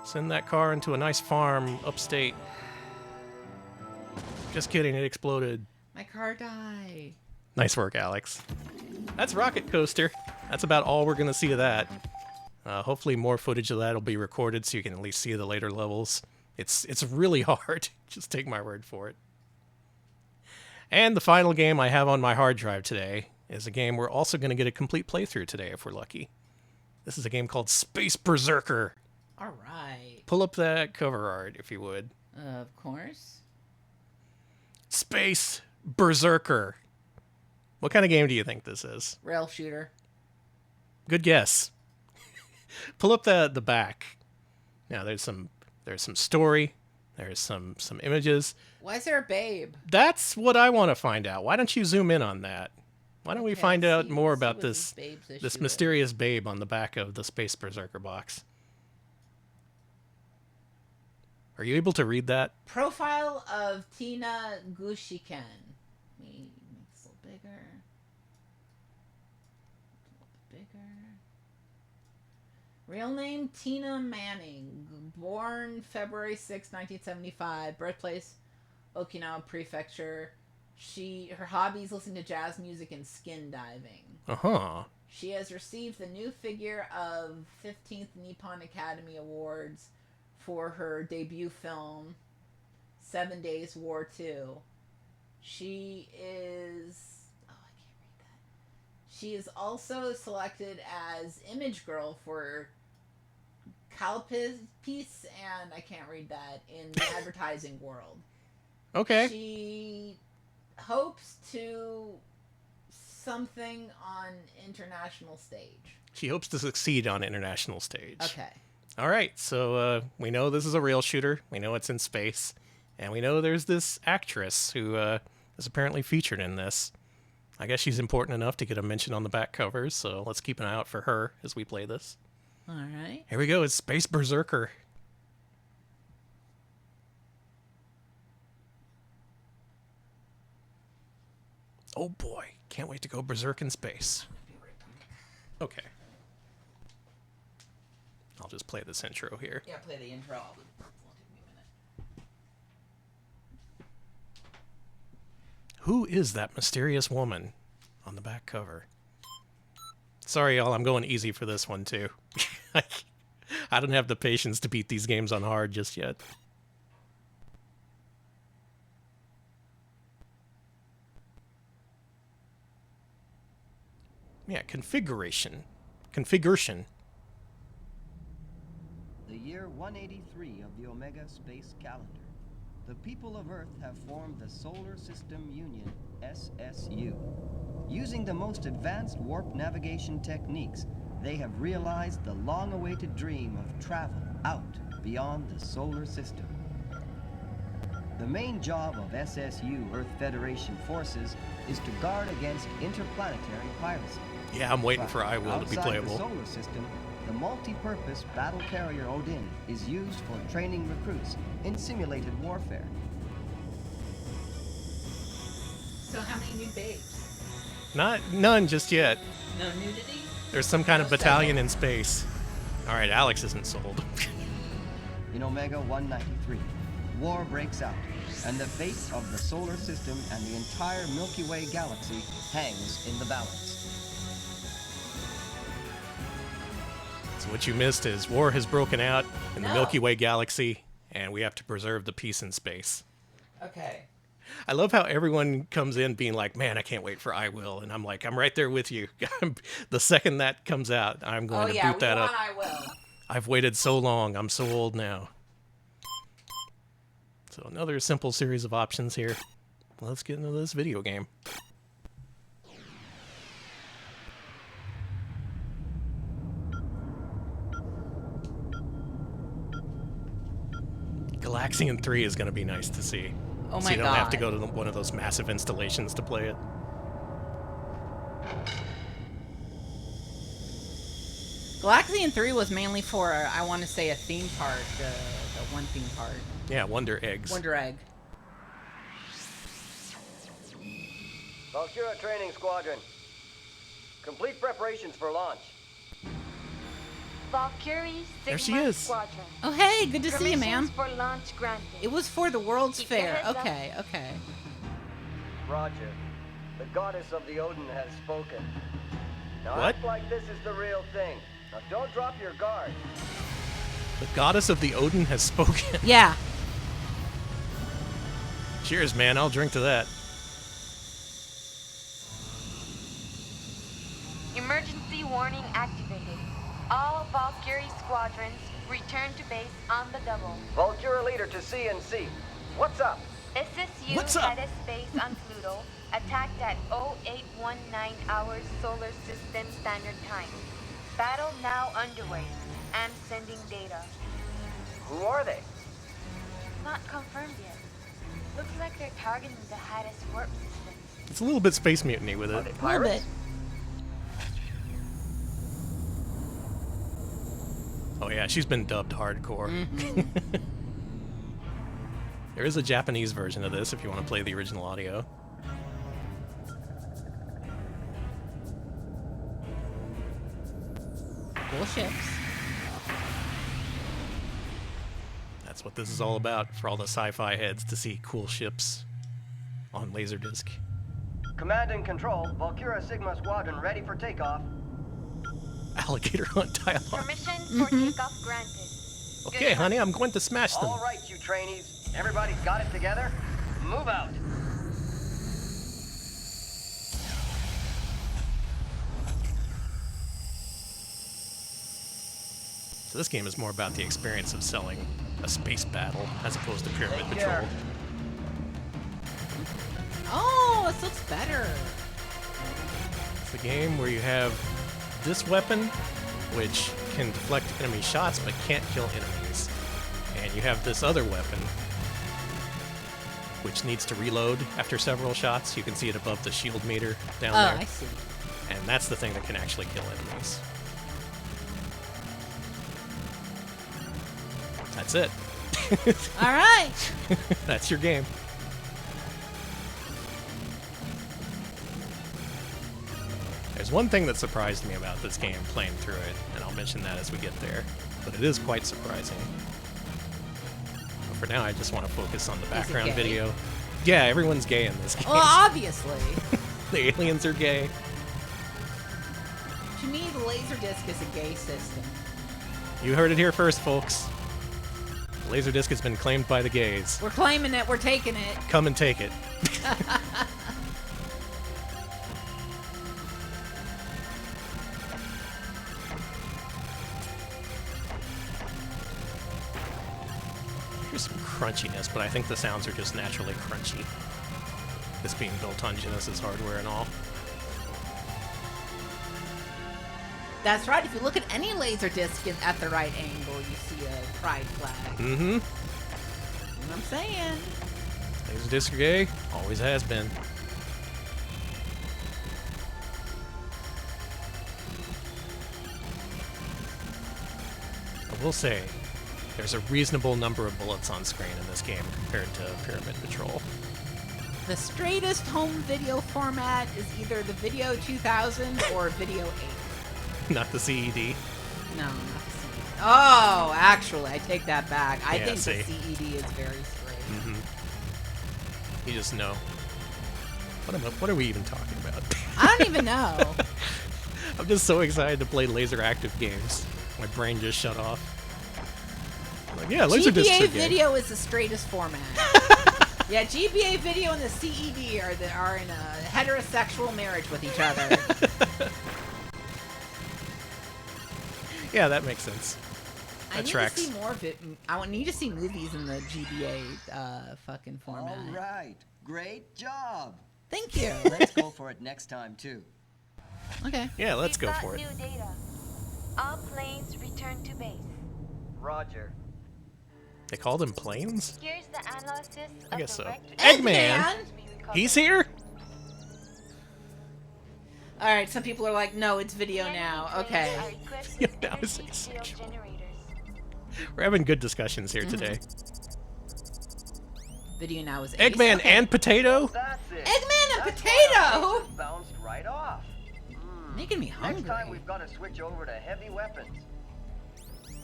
Send that car into a nice farm upstate. Just kidding, it exploded. My car died. Nice work, Alex. That's Rocket Coaster. That's about all we're gonna see of that. Hopefully more footage of that will be recorded so you can at least see the later levels. It's really hard. Just take my word for it. And the final game I have on my hard drive today is a game we're also going to get a complete playthrough today if we're lucky. This is a game called Space Berserker. All right. Pull up that cover art if you would. Of course. Space Berserker. What kind of game do you think this is? Rail shooter. Good guess. Pull up the back. Now there's some story. There's some images. Why is there a babe? That's what I want to find out. Why don't you zoom in on that? Why don't we find out more about this mysterious babe on the back of the Space Berserker box? Are you able to read that? Profile of Tina Gushiken. Let me make this a little bigger. A little bigger. Real name Tina Manning. Born February 6, 1975. Birthplace Okinawa Prefecture. Her hobbies listening to jazz music and skin diving. Uh-huh. She has received the new figure of 15th Nippon Academy Awards for her debut film, 7 Days War II. She is... Oh, I can't read that. She is also selected as Image Girl for cowpiece, and I can't read that, in the advertising world. Okay. She hopes to something on international stage. She hopes to succeed on international stage. Okay. All right, so we know this is a rail shooter. We know it's in space. And we know there's this actress who is apparently featured in this. I guess she's important enough to get a mention on the back covers, so let's keep an eye out for her as we play this. All right. Here we go, it's Space Berserker. Oh boy, can't wait to go berserk in space. Okay. I'll just play this intro here. Yeah, play the intro. It'll take me a minute. Who is that mysterious woman on the back cover? Sorry, y'all, I'm going easy for this one, too. I don't have the patience to beat these games on hard just yet. Yeah, configuration. Configuration. The year 183 of the Omega Space Calendar. The people of Earth have formed the Solar System Union, SSU. Using the most advanced warp navigation techniques, they have realized the long-awaited dream of travel out beyond the solar system. The main job of SSU Earth Federation forces is to guard against interplanetary piracy. Yeah, I'm waiting But for I Will to be outside playable. the solar system, the multi-purpose battle carrier Odin is used for training recruits in simulated warfare. So how many new babes? None just yet. No nudity? There's some kind of No battalion setup. in space. All right, Alex isn't sold. In Omega 193, war breaks out, and the fate of the solar system and the entire Milky Way galaxy hangs in the balance. So what you missed is war has broken out in the No. Milky Way galaxy, and we have to preserve the peace in space. Okay. I love how everyone comes in being like, man, I can't wait for I Will. And I'm like, I'm right there with you. The second that comes out, I'm going to boot that up. I Will. I've waited so long. I'm so old now. So another simple series of options here. Let's get into this video game. Galaxian 3 is going to be nice to see. Oh So my you don't have to God. go to one of those massive installations to play it. Galaxian 3 was mainly for, I want to say, a theme park. The one theme park. Yeah, Wonder Eggs. Wonder Egg. Valkyra Training Squadron. Complete preparations for launch. Valkyrie There she Sigma is. Squadron. Oh, hey, good to see you, ma'am. Permissions for launch granted. It was for the World's Keep your Fair. heads up. Okay, okay. Roger. The goddess of the Odin has spoken. Now What? act like this is the real thing. Now don't drop your guard. The goddess of the Odin has spoken. Yeah. Cheers, man. I'll drink to that. Emergency warning activated. All Valkyrie squadrons return to base on the double. Valkyra leader to CNC. What's up? SSU What's up? had a base on Pluto, attacked at 0819 hours Solar System Standard Time. Battle now underway. I'm sending data. Who are they? Not confirmed yet. Looks like they're targeting the Hades warp system. It's a little bit Space Mutiny with Are it. they A little pirates? bit. Oh yeah, she's been dubbed hardcore. Mm-hmm. There is a Japanese version of this if you want to play the original audio. Cool ships. That's what this is all about for all the sci-fi heads to see cool ships on Laserdisc. Command and control. Valkyra Sigma Squadron ready for takeoff. Alligator hunt dialogue. Permission for takeoff granted. Okay, honey, I'm going to smash them. All right, you trainees. Everybody's got it together? Move out. So this game is more about the experience of selling a space battle as opposed to Pyramid Patrol. Oh, this looks better. It's the game where you have this weapon, which can deflect enemy shots but can't kill enemies. And you have this other weapon, which needs to reload after several shots. You can see it above the shield meter down there. Oh, I see. And that's the thing that can actually kill enemies. That's it. All right. That's your game. There's one thing that surprised me about this game playing through it, and I'll mention that as we get there, but it is quite surprising. But for now, I just want to focus on the background video. Yeah, everyone's gay in this game. Well, obviously. The aliens are gay. To me, the Laserdisc is a gay system. You heard it here first, folks. The Laserdisc has been claimed by the gays. We're claiming it. We're taking it. Come and take it. There's some crunchiness, but I think the sounds are just naturally crunchy. This being built on Genesis hardware and all. That's right. If you look at any Laserdisc at the right angle, you see a pride flag. Mm-hmm. You know what I'm saying? Laserdisc are gay. Always has been. I will say, there's a reasonable number of bullets on screen in this game compared to Pyramid Patrol. The straightest home video format is either the Video 2000 or Video 8. Not the CED. No, not the CED. Oh, actually, I take that back. I think see. the CED is very straight. Mm-hmm. You just know. What are we even talking about? I don't even know. I'm just so excited to play LaserActive games. My brain just shut off. Like, yeah, Laserdiscs GBA are gay. video is the straightest format. Yeah, GBA video and the CED are in a heterosexual marriage with each other. Yeah, that makes sense. That tracks. To see more of it. I need to see movies in the GBA fucking format. All right, great job. Thank you. Let's go for it next time too. Okay. Yeah, let's go for it. New data. All planes return to base. Roger. They called him planes? Here's the analysis I guess so. direct Eggman! He's here? Alright, some people are like, no, it's video now. Okay. Yeah, now it's asexual. We're having good discussions here today. Video now is Eggman and Potato? Eggman and Potato? Bounced right off. Making me hungry. Next time we've got to switch over to heavy weapons.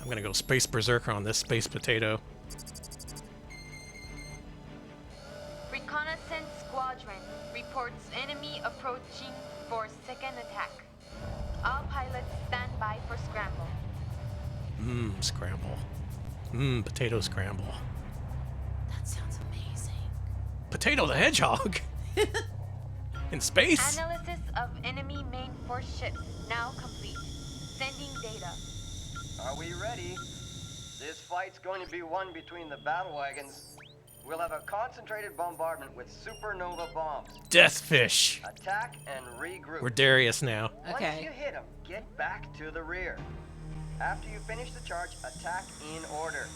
I'm gonna go Space Berserker on this Space Potato. Reconnaissance Squadron reports enemy approaching for second attack. All pilots stand by for scramble. Scramble. Potato scramble. That sounds amazing. Potato the Hedgehog? In space? Analysis of enemy main force ships now complete. Sending data. Are we ready? This fight's going to be one between the battle wagons. We'll have a concentrated bombardment with supernova bombs. Deathfish. Attack and regroup. We're Darius now. Okay. Once you hit them, get back to the rear. After you finish the charge, attack in order.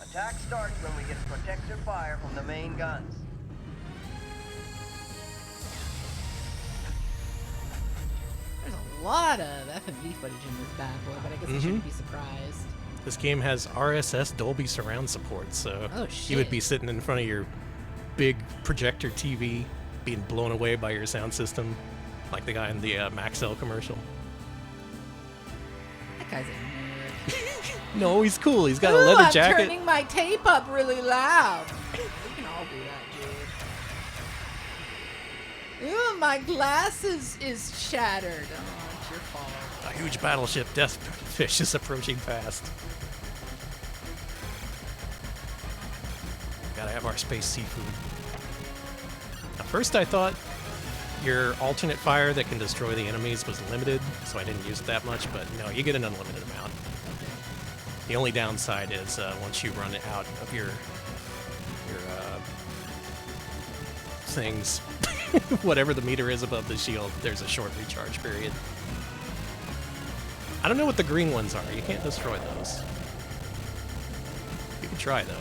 Attack starts when we get protective fire from the main guns. There's a lot of FMV footage in this bad boy, but I guess I shouldn't be surprised. This game has RSS Dolby surround support, so you would be sitting in front of your big projector TV being blown away by your sound system, like the guy in the Maxell commercial. That guy's a nerd. No, he's cool. He's got a leather jacket. I'm turning my tape up really loud. We can all do that, dude. Ooh, my glass is shattered. Oh, it's your fault. A huge battleship Deathfish is approaching fast. Gotta have our space seafood. At first I thought your alternate fire that can destroy the enemies was limited, so I didn't use it that much, but no, you get an unlimited amount. The only downside is once you run out of your things, whatever the meter is above the shield, there's a short recharge period. I don't know what the green ones are. You can't destroy those. You can try, though.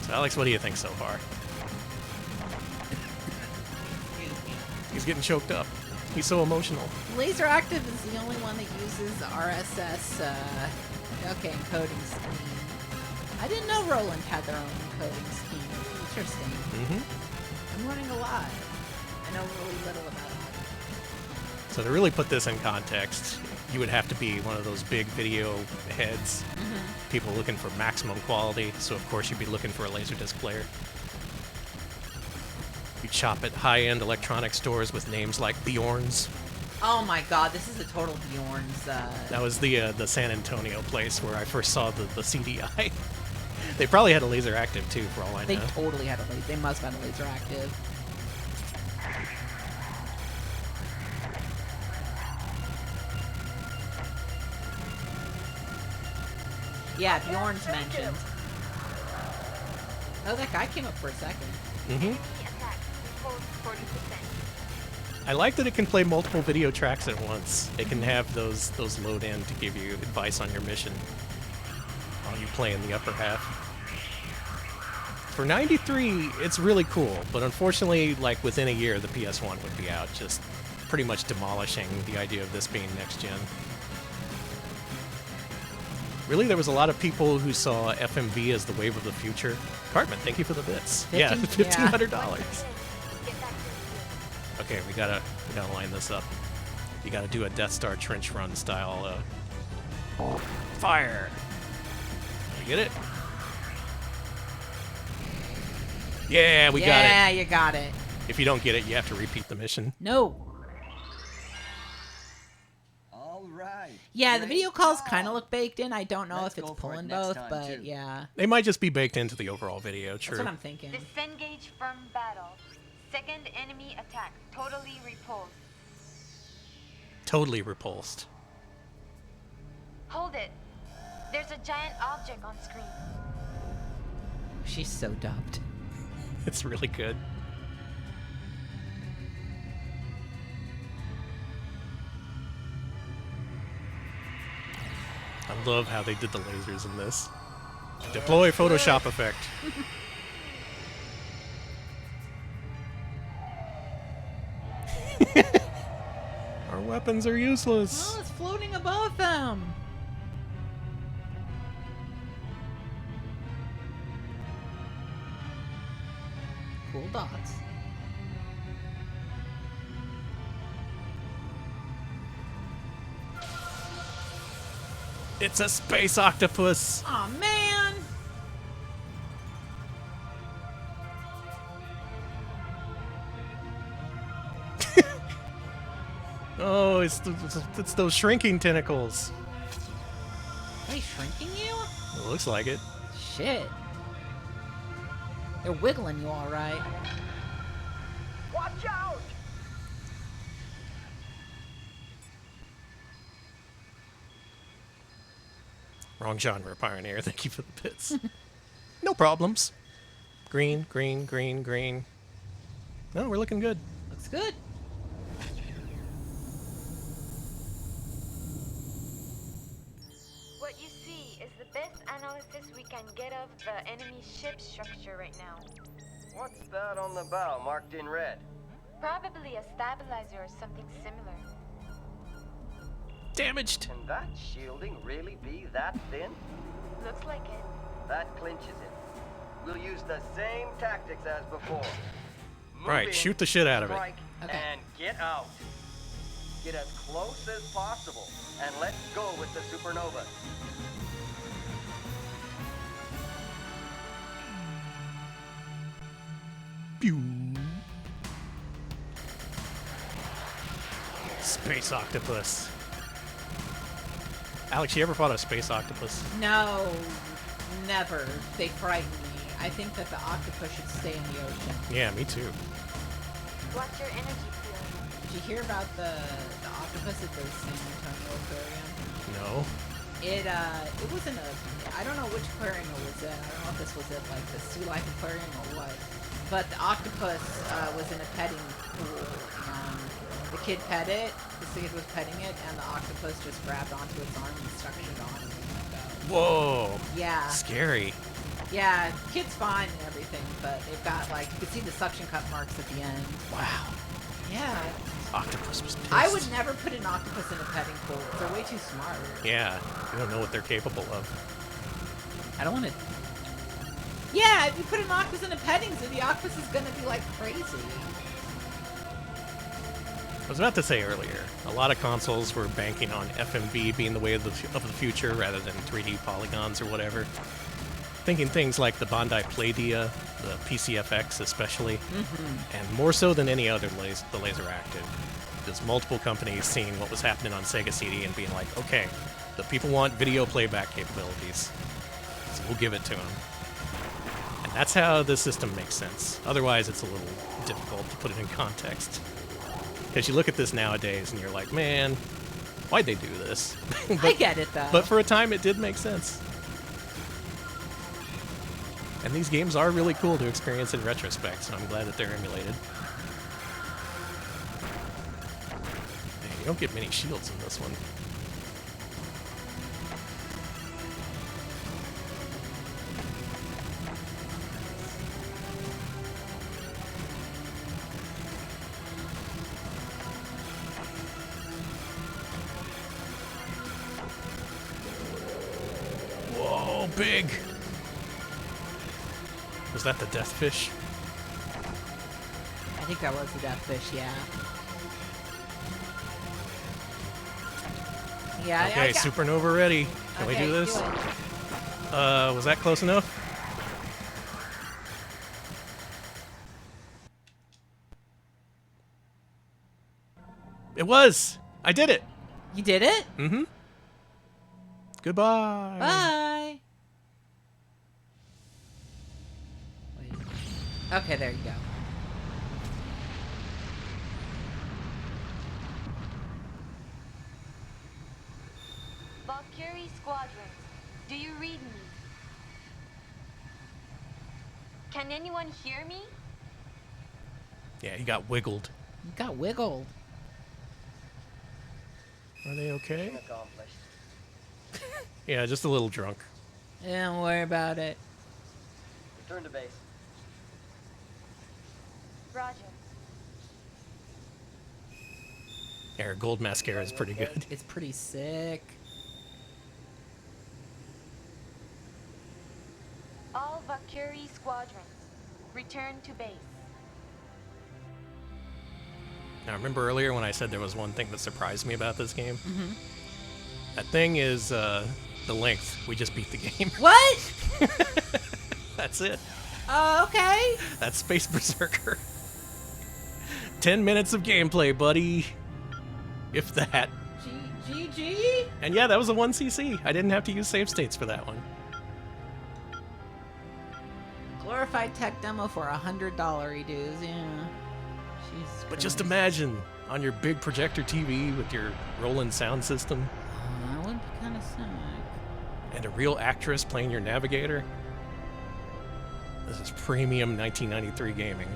So, Alex, what do you think so far? He's getting choked up. He's so emotional. LaserActive is the only one that uses RSS encoding scheme. I didn't know Roland had their own encoding scheme. Interesting. I'm learning a lot. I know really little about it. So to really put this in context, you would have to be one of those big video heads, people looking for maximum quality, so of course you'd be looking for a Laserdisc player. You shop at high-end electronic stores with names like Bjorn's. Oh my god, this is a total Bjorn's. That was the San Antonio place where I first saw the CDI. They probably had a LaserActive too, for all I know. They totally had a laser. They must have had a LaserActive. Yeah, Bjorn's mentioned. Oh, that guy came up for a second. I like that it can play multiple video tracks at once. It can have those load in to give you advice on your mission while you play in the upper half. For 93, it's really cool, but unfortunately, like within a year, the PS1 would be out, just pretty much demolishing the idea of this being next gen. Really, there was a lot of people who saw FMV as the wave of the future. Cartman, thank you for the bits. Yeah, $1,500. Okay, we gotta line this up. You gotta do a Death Star trench run style. Fire! You get it? Yeah, we got it. Yeah, you got it. If you don't get it, you have to repeat the mission. No. All right. Yeah, the video calls kind of look baked in. I don't know if it's pulling both, but yeah. They might just be baked into the overall video, true. That's what I'm thinking. Disengage from battle. Second enemy attack. Totally repulsed. Totally repulsed. Hold it. There's a giant object on screen. She's so dubbed. It's really good. I love how they did the lasers in this. Deploy Photoshop effect. Our weapons are useless. Oh, it's floating above them. Cool dots. It's a space octopus. Aw, man. Oh, it's those shrinking tentacles. Are they shrinking you? It looks like it. Shit. They're wiggling you all right. Watch out! Wrong genre, Pioneer. Thank you for the bits. No problems. Green, green, green, green. No, we're looking good. Looks good. What you see is the best analysis we can get of the enemy ship structure right now. What's that on the bow marked in red? Probably a stabilizer or something similar. Damaged. Can that shielding really be that thin? Looks like it. That clinches it. We'll use the same tactics as before. Move Right, in, shoot the shit out of it. strike, and get out. Get as close as possible, and let's go with the supernova. Pew. Space octopus. Alex, you ever fought a space octopus? No, never. They frighten me. I think that the octopus should stay in the ocean. Yeah, me too. Watch your energy field. Did you hear about the octopus Octopus at the San Antonio Aquarium? No. It was in a, I don't know which aquarium it was in. I don't know if this was at like the Sea Life Aquarium or what. But the octopus was in a petting pool, and the kid pet it. The kid was petting it, and the octopus just grabbed onto its arm and suctioned it on. And let go. Whoa. Yeah. Scary. Yeah, kid's fine and everything, but it got like, you could see the suction cup marks at the end. Wow. Yeah. Octopus was pissed. I would never put an octopus in a petting pool. They're way too smart. Yeah, you don't know what they're capable of. I don't want to. Yeah, if you put an octopus in a petting zoo, the octopus is going to be like crazy. I was about to say earlier, a lot of consoles were banking on FMV being the way of the future rather than 3D polygons or whatever. Thinking things like the Bandai Playdia, the PCFX especially, and more so than any other, the LaserActive. There's multiple companies seeing what was happening on Sega CD and being like, okay, the people want video playback capabilities, so we'll give it to them. And that's how this system makes sense. Otherwise, it's a little difficult to put it in context. Because you look at this nowadays and you're like, man, why'd they do this? But, I get it, though. But for a time, it did make sense. And these games are really cool to experience in retrospect, so I'm glad that they're emulated. Man, you don't get many shields in this one. Whoa, big! Was that the death fish? I think that was the death fish, yeah. Yeah. Okay, supernova ready. Can we do this? Was that close enough? It was! I did it! You did it? Mm-hmm. Goodbye! Bye! Okay, there you go. Valkyrie Squadrons, do you read me? Can anyone hear me? Yeah, he got wiggled. You got wiggled. Are they okay? Yeah, just a little drunk. Don't worry about it. Return to base. Roger. Yeah, her gold mascara is pretty good. It's pretty sick. All Valkyrie Squadrons, return to base. Now, remember earlier when I said there was one thing that surprised me about this game? Mm-hmm. That thing is the length. We just beat the game. What? That's it. Okay. That's Space Berserker. 10 minutes of gameplay, buddy. If that. GG? And yeah, that was a 1cc. I didn't have to use save states for that one. Glorified tech demo for $100 dues, yeah. Jeez But just Christ. imagine on your big projector TV with your rolling sound system. Oh, that would be kind of sick. And a real actress playing your navigator. This is premium 1993 gaming.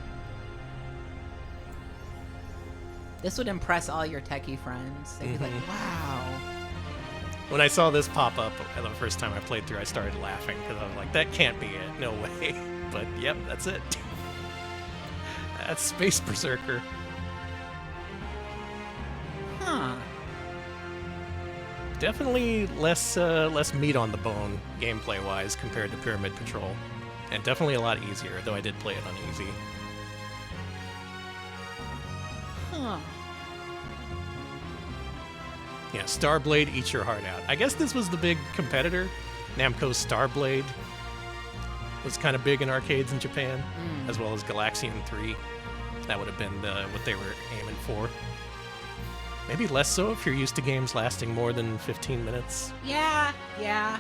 This would impress all your techie friends. They'd be like, wow. When I saw this pop up the first time I played through, I started laughing because I was like, that can't be it. No way. But yep, that's it. That's Space Berserker. Huh. Definitely less meat on the bone gameplay-wise compared to Pyramid Patrol. And definitely a lot easier, though I did play it on easy. Huh. Yeah, Starblade eats your heart out. I guess this was the big competitor. Namco's Starblade was kind of big in arcades in Japan, as well as Galaxian 3. That would have been what they were aiming for. Maybe less so if you're used to games lasting more than 15 minutes. Yeah, yeah.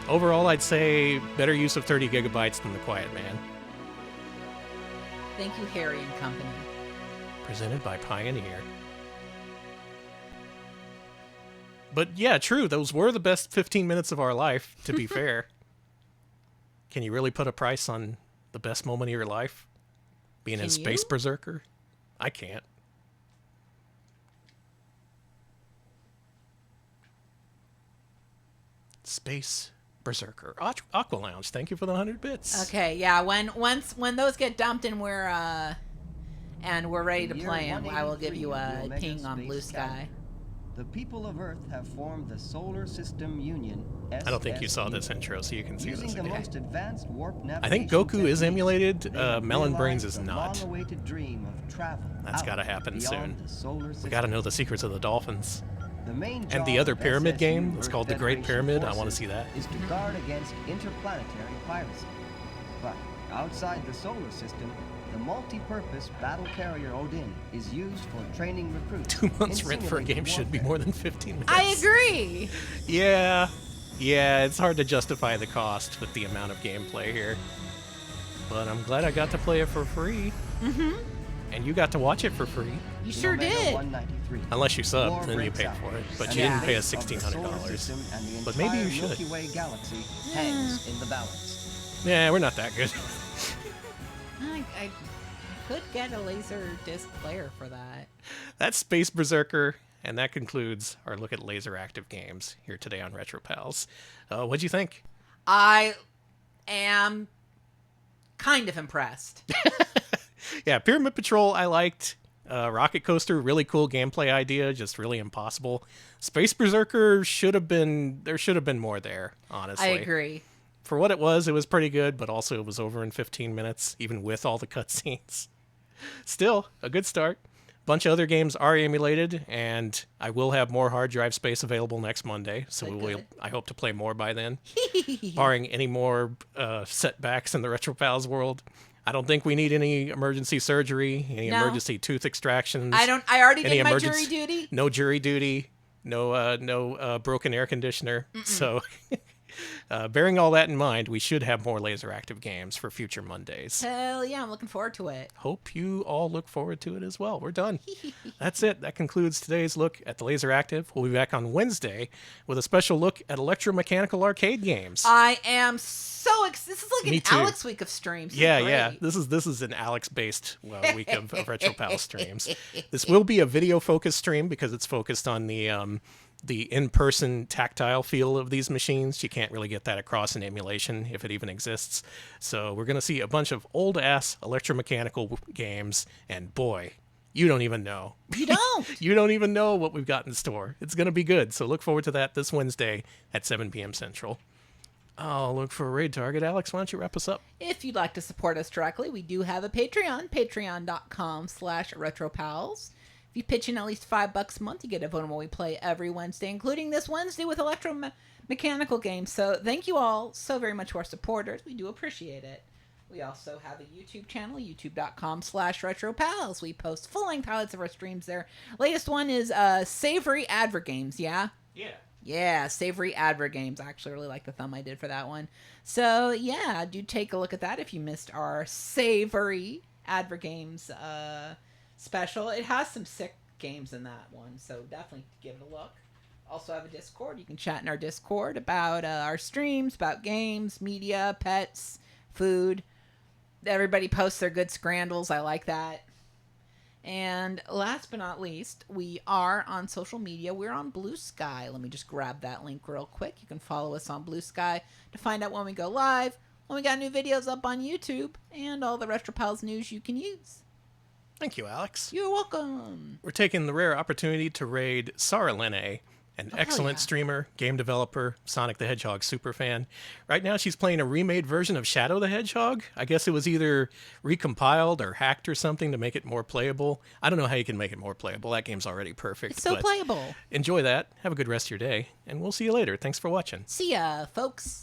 Overall, I'd say better use of 30 gigabytes than The Quiet Man. Thank you, Harry and Company. Presented by Pioneer. But yeah, true. Those were the best 15 minutes of our life, to be fair. Can you really put a price on the best moment of your life? Being in Space Berserker? I can't. Space Berserker. Aqua Lounge, thank you for the 100 bits. Okay, yeah. When those get dumped and we're ready to play them, I will give you a ping on Blue Sky. The people of Earth have formed the Solar System Union. SSU. I don't think you saw this intro, so you can see this. The most advanced warp I think Goku is emulated. Melon Brains is not. Dream of travel. That's got to happen soon. We got to know the secrets of the dolphins. And the other pyramid game, it's called the Great Pyramid. I want to see that. Is to guard against interplanetary piracy. But outside the solar system, the multi-purpose battle carrier Odin is used for training recruits. 2 months rent for a game should be more than 15 minutes. I agree. Yeah, it's hard to justify the cost with the amount of gameplay here. But I'm glad I got to play it for free. Mm-hmm. And you got to watch it for free. You sure did. Unless you subbed, then you paid for it. But you didn't pay us $1,600. But maybe you should. Milky Way galaxy hangs in the balance. Yeah, we're not that good. I could get a LaserDisc player for that. That's Space Berserker, and that concludes our look at LaserActive games here today on Retro Pals. What'd you think? I am kind of impressed. Yeah, Pyramid Patrol I liked. Rocket Coaster, really cool gameplay idea, just really impossible. Space Berserker there should have been more there, honestly. I agree. For what it was pretty good, but also it was over in 15 minutes, even with all the cutscenes. Still, a good start. Bunch of other games are emulated, and I will have more hard drive space available next Monday, so I hope to play more by then. Barring any more setbacks in the Retro Pals world. I don't think we need any emergency surgery, any emergency tooth extractions. I already did my jury duty. No jury duty. No broken air conditioner. So, bearing all that in mind, we should have more LaserActive games for future Mondays. Hell yeah, I'm looking forward to it. Hope you all look forward to it as well. We're done. That's it. That concludes today's look at the LaserActive. We'll be back on Wednesday with a special look at electromechanical arcade games. I am so excited. This is like an Alex week of streams. Yeah. This is an Alex-based week of Retro Pal streams. This will be a video-focused stream because it's focused on the in-person tactile feel of these machines. You can't really get that across in emulation if it even exists. So we're going to see a bunch of old-ass electromechanical games, and boy, you don't even know. You don't. You don't even know what we've got in store. It's going to be good, so look forward to that this Wednesday at 7 p.m. Central. I'll look for a raid target. Alex, why don't you wrap us up? If you'd like to support us directly, we do have a Patreon, patreon.com/retropals. If you pitch in at least $5 a month, you get a vote on what we play every Wednesday, including this Wednesday with electromechanical games. So thank you all so very much to our supporters. We do appreciate it. We also have a YouTube channel, youtube.com/retropals. We post full-length highlights of our streams there. Latest one is Savory Advert Games, yeah? Yeah, Savory Advert Games. I actually really like the thumb I did for that one. So yeah, do take a look at that if you missed our Savory Advert Games special. It has some sick games in that one, so definitely give it a look. Also have a Discord. You can chat in our Discord about our streams, about games, media, pets, food. Everybody posts their good scrandals. I like that. And last but not least, we are on social media. We're on Blue Sky. Let me just grab that link real quick. You can follow us on Blue Sky to find out when we go live, when we got new videos up on YouTube, and all the RetroPals news you can use. Thank you, Alex. You're welcome. We're taking the rare opportunity to raid Sarah Lene, an excellent streamer, game developer, Sonic the Hedgehog superfan. Right now, she's playing a remade version of Shadow the Hedgehog. I guess it was either recompiled or hacked or something to make it more playable. I don't know how you can make it more playable. That game's already perfect. It's so playable. Enjoy that. Have a good rest of your day, and we'll see you later. Thanks for watching. See ya, folks.